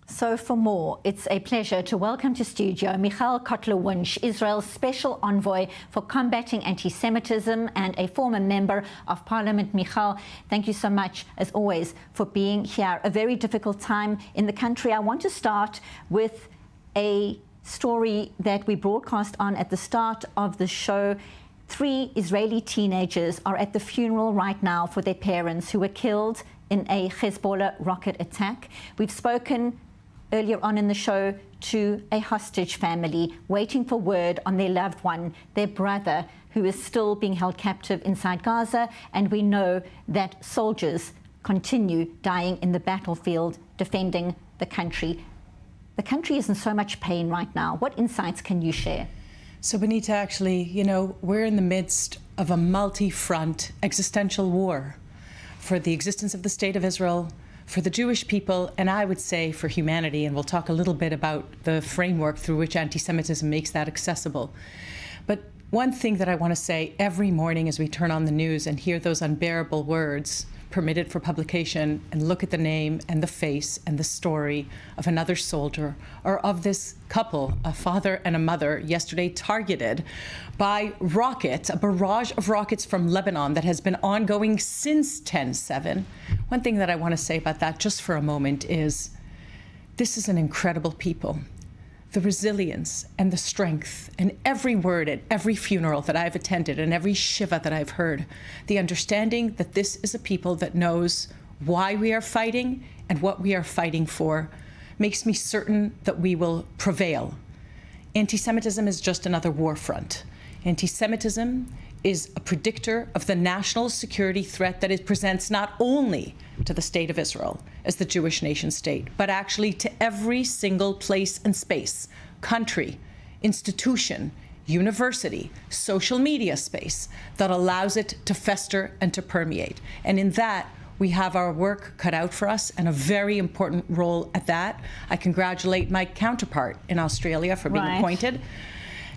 So for more, it's a pleasure to welcome to studio Michael Kotler-Wunsch, Israel's Special Envoy for Combating Anti-Semitism and a former Member of Parliament. Michael, thank you so much, as always, for being here. A very difficult time in the country. I want to start with a story that we broadcast on at the start of the show. 3 Israeli teenagers are at the funeral right now for their parents who were killed in a Hezbollah rocket attack. We've spoken earlier on in the show to a hostage family waiting for word on their loved one, their brother, who is still being held captive inside Gaza, and we know that soldiers continue dying in the battlefield defending the country. The country is in so much pain right now. What insights can you share? So, Benita, actually, you know, we're in the midst of a multi-front existential war for the existence of the State of Israel, for the Jewish people, and I would say for humanity. And we'll talk a little bit about the framework through which anti-Semitism makes that accessible. But one thing that I want to say every morning as we turn on the news and hear those unbearable words permitted for publication and look at the name and the face and the story of another soldier, or of this couple, a father and a mother, yesterday targeted by rockets, a barrage of rockets from Lebanon that has been ongoing since 10/7. One thing that I want to say about that just for a moment is this is an incredible people. The resilience and the strength, and every word at every funeral that I've attended and every shiva that I've heard, the understanding that this is a people that knows why we are fighting and what we are fighting for, makes me certain that we will prevail. Anti-Semitism is just another war front. Anti-Semitism is a predictor of the national security threat that it presents not only to the State of Israel as the Jewish nation state, but actually to every single place and space, country, institution, university, social media space that allows it to fester and to permeate. And in that, we have our work cut out for us and a very important role at that. I congratulate my counterpart in Australia for being appointed.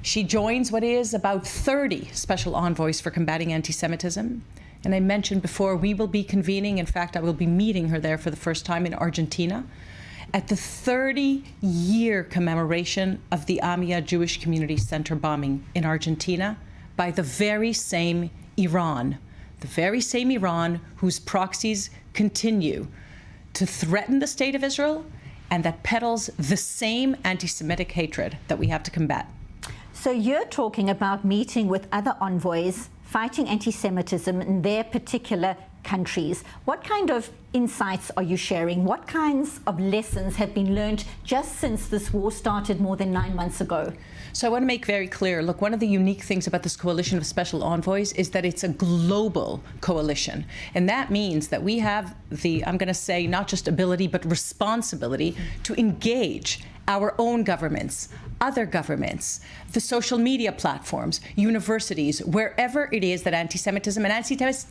She joins what is about 30 special envoys for combating anti-Semitism. And I mentioned before, we will be convening, in fact, I will be meeting her there for the first time in Argentina, at the 30-year commemoration of the Amia Jewish Community Center bombing in Argentina by the very same Iran whose proxies continue to threaten the State of Israel and that peddles the same anti-Semitic hatred that we have to combat. So you're talking about meeting with other envoys fighting anti-Semitism in their particular countries. What kind of insights are you sharing? What kinds of lessons have been learned just since this war started more than 9 months ago? So I want to make very clear, look, one of the unique things about this coalition of special envoys is that it's a global coalition. And that means that we have the, I'm going to say, not just ability, but responsibility to engage our own governments, other governments, the social media platforms, universities, wherever it is that anti-Semitism, and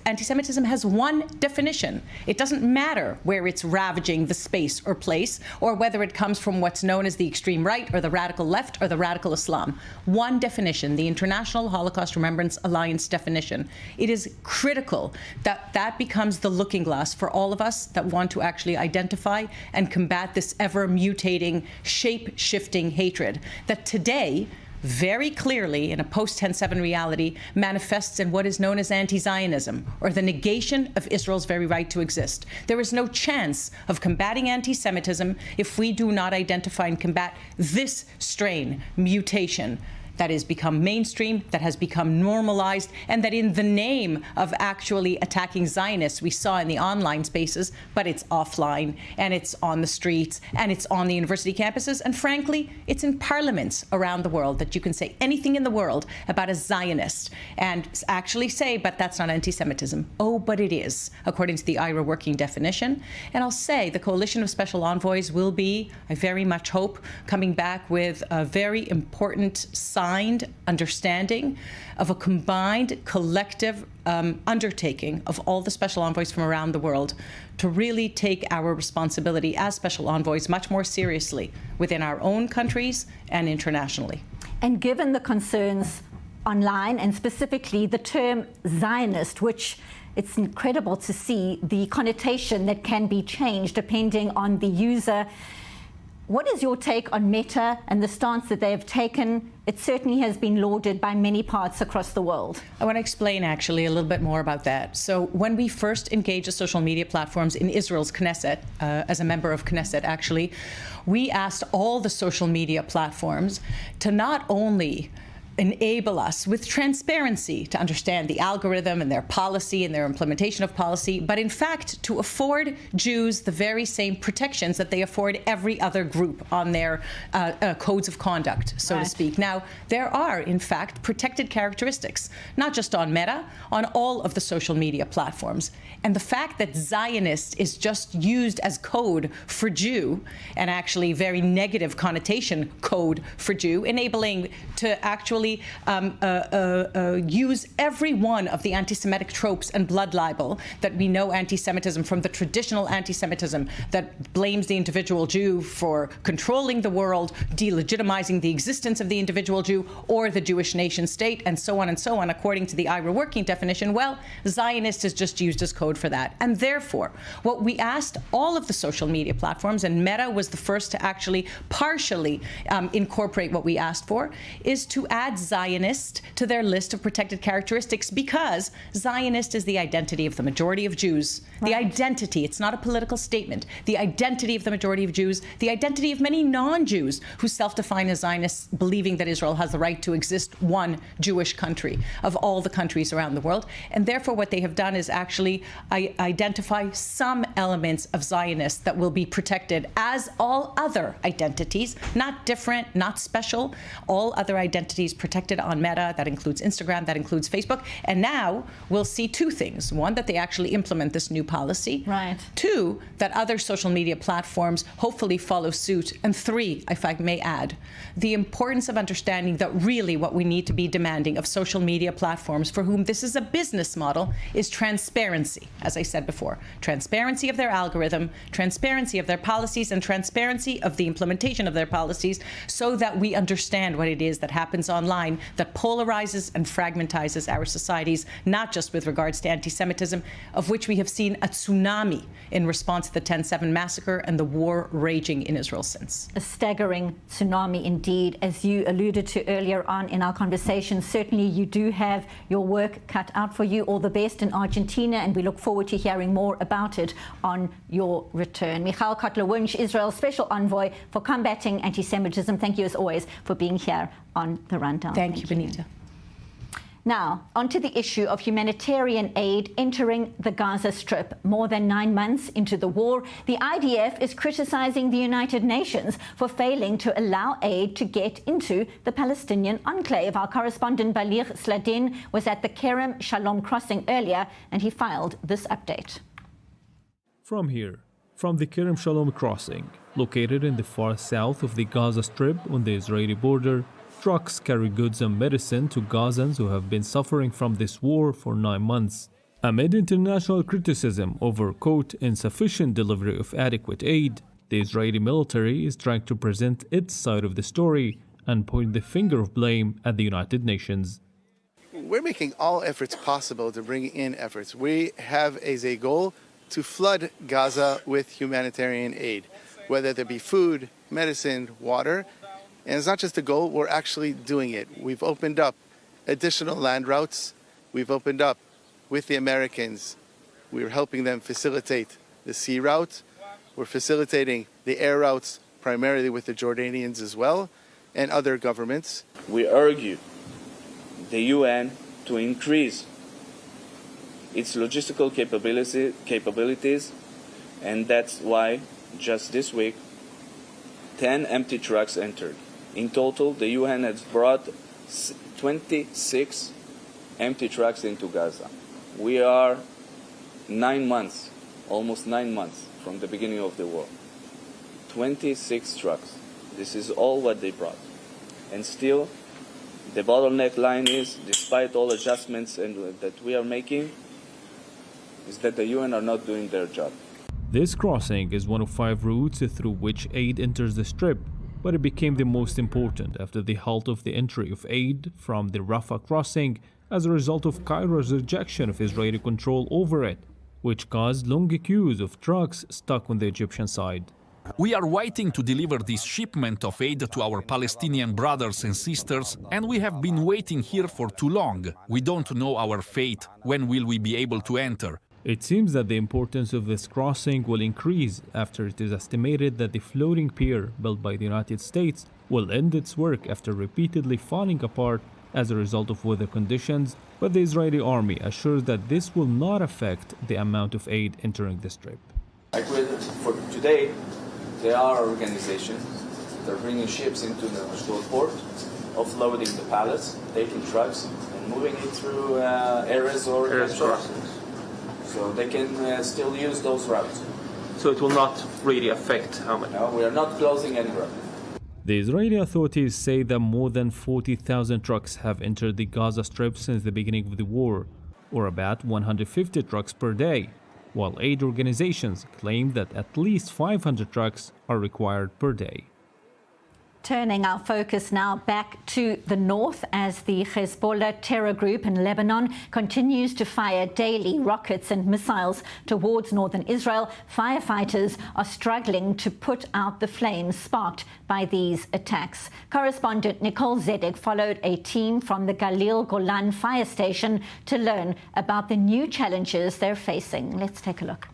anti-Semitism has one definition. It doesn't matter where it's ravaging the space or place, or whether it comes from what's known as the extreme right, or the radical left, or the radical Islam. One definition, the International Holocaust Remembrance Alliance definition. It is critical that that becomes the looking glass for all of us that want to actually identify and combat this ever-mutating, shape-shifting hatred that today, very clearly in a post-10/7 reality, manifests in what is known as anti-Zionism, or the negation of Israel's very right to exist. There is no chance of combating anti-Semitism if we do not identify and combat this strain, mutation, that has become mainstream, that has become normalized, and that in the name of actually attacking Zionists, we saw in the online spaces, but it's offline, and it's on the streets, and it's on the university campuses, and frankly, it's in parliaments around the world that you can say anything in the world about a Zionist and actually say, but that's not anti-Semitism. Oh, but it is, according to the IRA working definition. And I'll say the coalition of special envoys will be, I very much hope, coming back with a very important understanding of a combined collective undertaking of all the special envoys from around the world to really take our responsibility as special envoys much more seriously within our own countries and internationally. And given the concerns online, and specifically the term Zionist, which it's incredible to see the connotation that can be changed depending on the user. What is your take on Meta and the stance that they have taken? It certainly has been lauded by many parts across the world. I want to explain actually a little bit more about that. So when we first engaged the social media platforms in Israel's Knesset, as a member of Knesset actually, we asked all the social media platforms to not only enable us with transparency to understand the algorithm and their policy and their implementation of policy, but in fact to afford Jews the very same protections that they afford every other group on their codes of conduct, so to speak. Now, there are, in fact, protected characteristics, not just on Meta, on all of the social media platforms. And the fact that Zionist is just used as code for Jew, and actually very negative connotation code for Jew, enabling to actually use every one of the anti-Semitic tropes and blood libel that we know anti-Semitism from, the traditional anti-Semitism that blames the individual Jew for controlling the world, delegitimizing the existence of the individual Jew or the Jewish nation state, and so on, according to the IRA working definition. Well, Zionist is just used as code for that. And therefore, what we asked all of the social media platforms, and Meta was the first to actually partially incorporate what we asked for, is to add Zionist to their list of protected characteristics, because Zionist is the identity of the majority of Jews. Right. The identity, it's not a political statement, the identity of the majority of Jews, the identity of many non-Jews who self-define as Zionists, believing that Israel has the right to exist one Jewish country of all the countries around the world. And therefore what they have done is actually identify some elements of Zionists that will be protected as all other identities, not different, not special, all other identities protected on Meta. That includes Instagram, that includes Facebook. And now we'll see two things. One, that they actually implement this new policy. Right. Two, that other social media platforms hopefully follow suit. And three, if I may add, the importance of understanding that really what we need to be demanding of social media platforms for whom this is a business model is transparency, as I said before. Transparency of their algorithm, transparency of their policies, and transparency of the implementation of their policies, so that we understand what it is that happens online that polarizes and fragmentizes our societies, not just with regards to anti-Semitism, of which we have seen a tsunami in response to the 10/7 massacre and the war raging in Israel since. A staggering tsunami indeed. As you alluded to earlier on in our conversation, certainly you do have your work cut out for you. All the best in Argentina, and we look forward to hearing more about it on your return. Michal Kotler-Wunsch, Israel's Special Envoy for Combating Anti-Semitism, thank you as always for being here on The Rundown. Thank you, Benita. Now, onto the issue of humanitarian aid entering the Gaza Strip. More than 9 months into the war, the IDF is criticizing the United Nations for failing to allow aid to get into the Palestinian enclave. Our correspondent Balir Sladin was at the Kerem Shalom crossing earlier, and he filed this update. From here, from the Kerem Shalom crossing, located in the far south of the Gaza Strip on the Israeli border, trucks carry goods and medicine to Gazans who have been suffering from this war for 9 months. Amid international criticism over, quote, insufficient delivery of adequate aid, the Israeli military is trying to present its side of the story and point the finger of blame at the United Nations. We're making all efforts possible to bring in efforts. We have as a goal to flood Gaza with humanitarian aid, whether there be food, medicine, water. And it's not just a goal, we're actually doing it. We've opened up additional land routes. We've opened up with the Americans. We're helping them facilitate the sea route. We're facilitating the air routes, primarily with the Jordanians as well, and other governments. We urge the UN to increase its logistical capabilities, and that's why just this week 10 empty trucks entered. In total, the UN has brought 26 empty trucks into Gaza. We are 9 months, almost 9 months from the beginning of the war. 26 trucks. This is all what they brought. And still, the bottleneck line is, despite all adjustments that we are making, is that the UN are not doing their job. This crossing is one of 5 routes through which aid enters the Strip, but it became the most important after the halt of the entry of aid from the Rafah crossing as a result of Cairo's rejection of Israeli control over it, which caused long queues of trucks stuck on the Egyptian side. We are waiting to deliver this shipment of aid to our Palestinian brothers and sisters, and we have been waiting here for too long. We don't know our fate. When will we be able to enter? It seems that the importance of this crossing will increase after it is estimated that the floating pier built by the United States will end its work after repeatedly falling apart as a result of weather conditions, but the Israeli army assures that this will not affect the amount of aid entering the Strip. For today, there are organizations that are bringing ships into the Ashdod port, offloading the pallets, taking trucks, and moving it through areas or so they can still use those routes. So it will not really affect how much? No, we are not closing any route. The Israeli authorities say that more than 40,000 trucks have entered the Gaza Strip since the beginning of the war, or about 150 trucks per day, while aid organizations claim that at least 500 trucks are required per day. Turning our focus now back to the north as the Hezbollah terror group in Lebanon continues to fire daily rockets and missiles towards northern Israel. Firefighters are struggling to put out the flames sparked by these attacks. Correspondent Nicole Zedek followed a team from the Galil Golan fire station to learn about the new challenges they're facing. Let's take a look.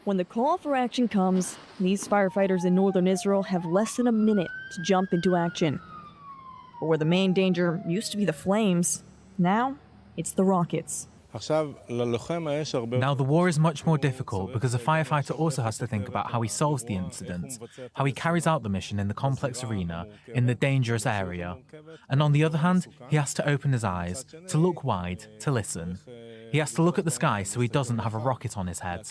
When the call for action comes, these firefighters in northern Israel have less than a minute to jump into action. But where the main danger used to be the flames, now it's the rockets. Now the war is much more difficult because a firefighter also has to think about how he solves the incident, how he carries out the mission in the complex arena, in the dangerous area. And on the other hand, he has to open his eyes, to look wide, to listen. He has to look at the sky so he doesn't have a rocket on his head.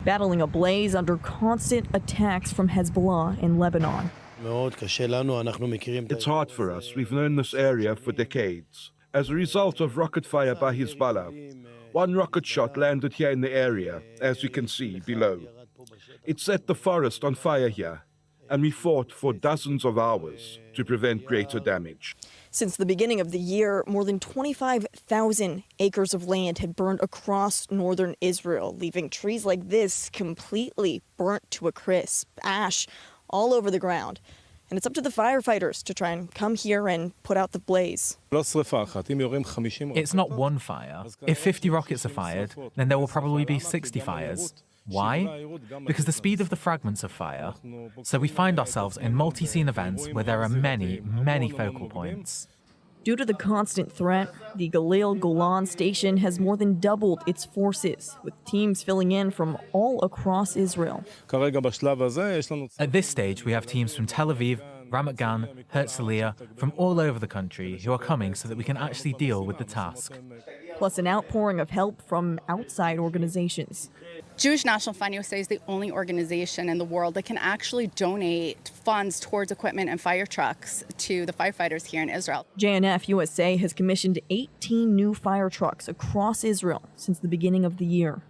Battling a blaze under constant attacks from Hezbollah in Lebanon. It's hard for us. We've known this area for decades. As a result of rocket fire by Hezbollah, one rocket shot landed here in the area, as you can see below. It set the forest on fire here, and we fought for dozens of hours to prevent greater damage. Since the beginning of the year, more than 25,000 acres of land had burned across northern Israel, leaving trees like this completely burnt to a crisp, ash all over the ground. And it's up to the firefighters to try and come here and put out the blaze. It's not one fire. If 50 rockets are fired, then there will probably be 60 fires. Why? Because the speed of the fragments of fire. So we find ourselves in multi-scene events where there are many, many focal points. Due to the constant threat, the Galil Golan station has more than doubled its forces, with teams filling in from all across Israel. At this stage, we have teams from Tel Aviv, Ramat Gan, Herzliya, from all over the country who are coming so that we can actually deal with the task. Plus an outpouring of help from outside organizations. Jewish National Fund USA is the only organization in the world that can actually donate funds towards equipment and fire trucks to the firefighters here in Israel. JNF USA has commissioned 18 new fire trucks across Israel since the beginning of the year.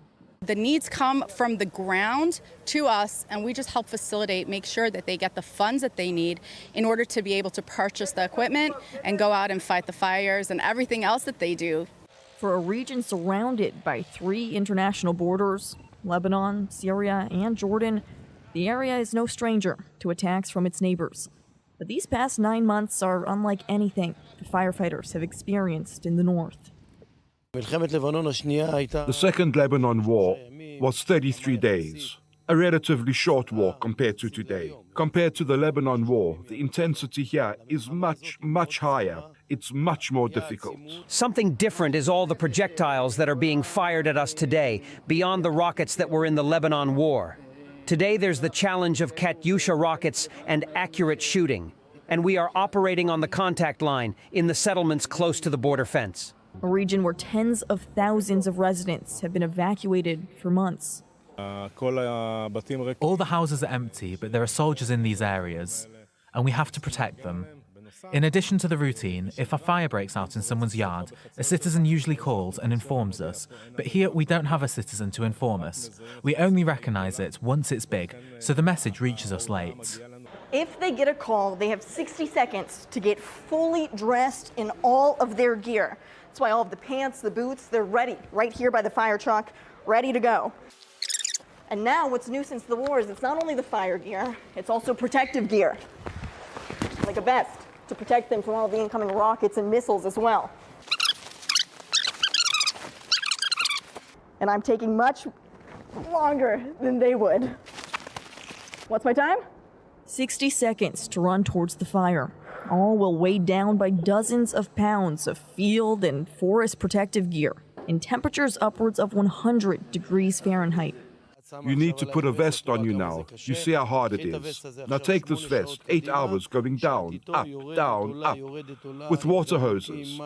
The needs come from the ground to us, and we just help facilitate, make sure that they get the funds that they need in order to be able to purchase the equipment and go out and fight the fires and everything else that they do. For a region surrounded by 3 international borders, Lebanon, Syria, and Jordan, the area is no stranger to attacks from its neighbors. But these past 9 months are unlike anything the firefighters have experienced in the north. The Second Lebanon War was 33 days, a relatively short war compared to today. Compared to the Lebanon War, the intensity here is much, much higher. It's much more difficult. Something different is all the projectiles that are being fired at us today, beyond the rockets that were in the Lebanon War. Today there's the challenge of Katyusha rockets and accurate shooting. And we are operating on the contact line in the settlements close to the border fence. A region where tens of thousands of residents have been evacuated for months. All the houses are empty, but there are soldiers in these areas, and we have to protect them. In addition to the routine, if a fire breaks out in someone's yard, a citizen usually calls and informs us, but here we don't have a citizen to inform us. We only recognize it once it's big, so the message reaches us late. If they get a call, they have 60 seconds to get fully dressed in all of their gear. That's why all of the pants, the boots, they're ready, right here by the fire truck, ready to go. And now what's new since the war is it's not only the fire gear, it's also protective gear, like a vest, to protect them from all the incoming rockets and missiles as well. And I'm taking much longer than they would. What's my time? 60 seconds to run towards the fire, all while weighed down by dozens of pounds of field and forest protective gear in temperatures upwards of 100 degrees Fahrenheit. You need to put a vest on you now. You see how hard it is. Now take this vest, 8 hours going down, up, with water hoses.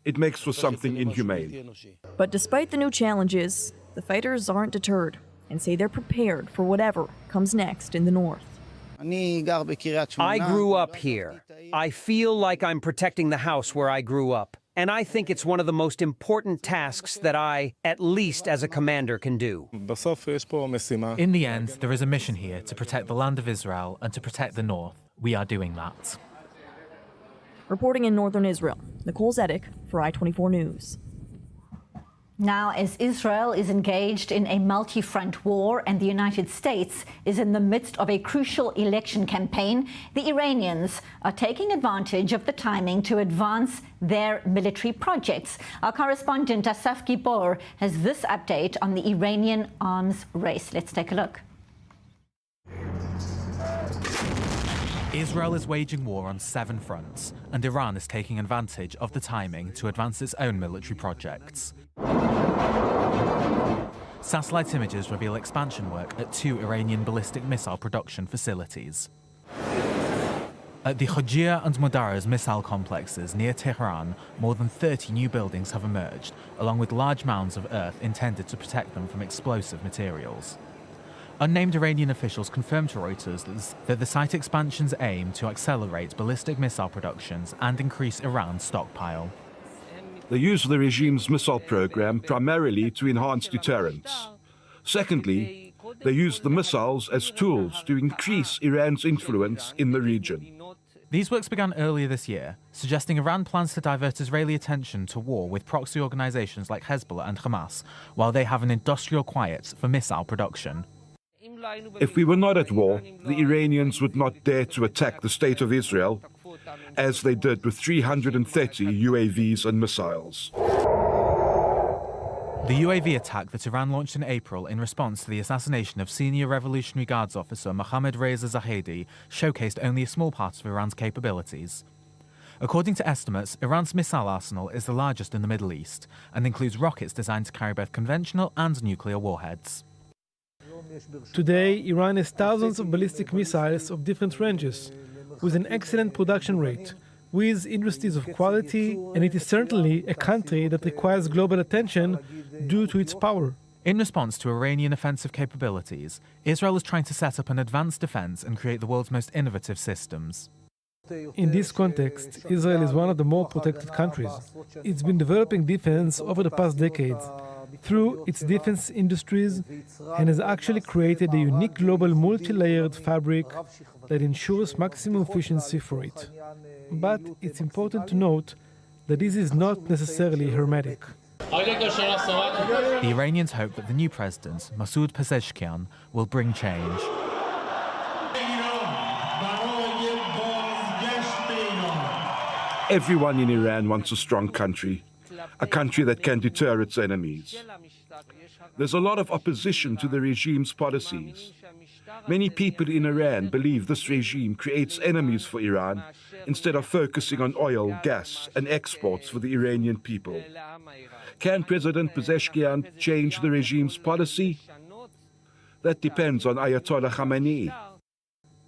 It makes for something inhumane. But despite the new challenges, the fighters aren't deterred and say they're prepared for whatever comes next in the north. I grew up here. I feel like I'm protecting the house where I grew up. And I think it's one of the most important tasks that I, at least as a commander, can do. In the end, there is a mission here to protect the land of Israel and to protect the north. We are doing that. Reporting in northern Israel, Nicole Zedek for I24 News. Now, as Israel is engaged in a multi-front war and the United States is in the midst of a crucial election campaign, the Iranians are taking advantage of the timing to advance their military projects. Our correspondent Asaf Gibor has this update on the Iranian arms race. Let's take a look. Israel is waging war on 7 fronts, and Iran is taking advantage of the timing to advance its own military projects. Satellite images reveal expansion work at 2 Iranian ballistic missile production facilities. At the Khojir and Mudaraz missile complexes near Tehran, more than 30 new buildings have emerged, along with large mounds of earth intended to protect them from explosive materials. Unnamed Iranian officials confirmed to Reuters that the site expansions aim to accelerate ballistic missile productions and increase Iran's stockpile. They use the regime's missile program primarily to enhance deterrence. Secondly, they use the missiles as tools to increase Iran's influence in the region. These works began earlier this year, suggesting Iran plans to divert Israeli attention to war with proxy organizations like Hezbollah and Hamas, while they have an industrial quiet for missile production. If we were not at war, the Iranians would not dare to attack the state of Israel, as they did with 330 UAVs and missiles. The UAV attack that Iran launched in April in response to the assassination of senior Revolutionary Guards officer Mohammad Reza Zahedi showcased only a small part of Iran's capabilities. According to estimates, Iran's missile arsenal is the largest in the Middle East and includes rockets designed to carry both conventional and nuclear warheads. Today, Iran has thousands of ballistic missiles of different ranges, with an excellent production rate, with industries of quality, and it is certainly a country that requires global attention due to its power. In response to Iranian offensive capabilities, Israel is trying to set up an advanced defense and create the world's most innovative systems. In this context, Israel is one of the more protected countries. It's been developing defense over the past decades through its defense industries and has actually created a unique global multi-layered fabric that ensures maximum efficiency for it. But it's important to note that this is not necessarily hermetic. The Iranians hope that the new president, Masoud Pezeshkian, will bring change. Everyone in Iran wants a strong country, a country that can deter its enemies. There's a lot of opposition to the regime's policies. Many people in Iran believe this regime creates enemies for Iran instead of focusing on oil, gas, and exports for the Iranian people. Can President Pezeshkian change the regime's policy? That depends on Ayatollah Khamenei.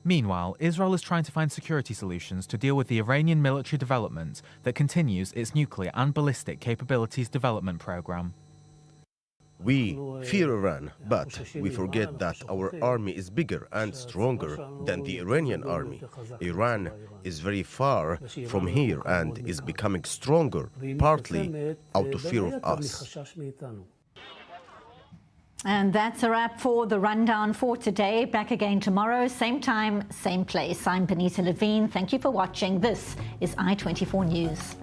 Meanwhile, Israel is trying to find security solutions to deal with the Iranian military development that continues its nuclear and ballistic capabilities development program. We fear Iran, but we forget that our army is bigger and stronger than the Iranian army. Iran is very far from here and is becoming stronger, partly out of fear of us. And that's a wrap for the Rundown for today. Back again tomorrow, same time, same place. I'm Benita Levine. Thank you for watching. This is I24 News.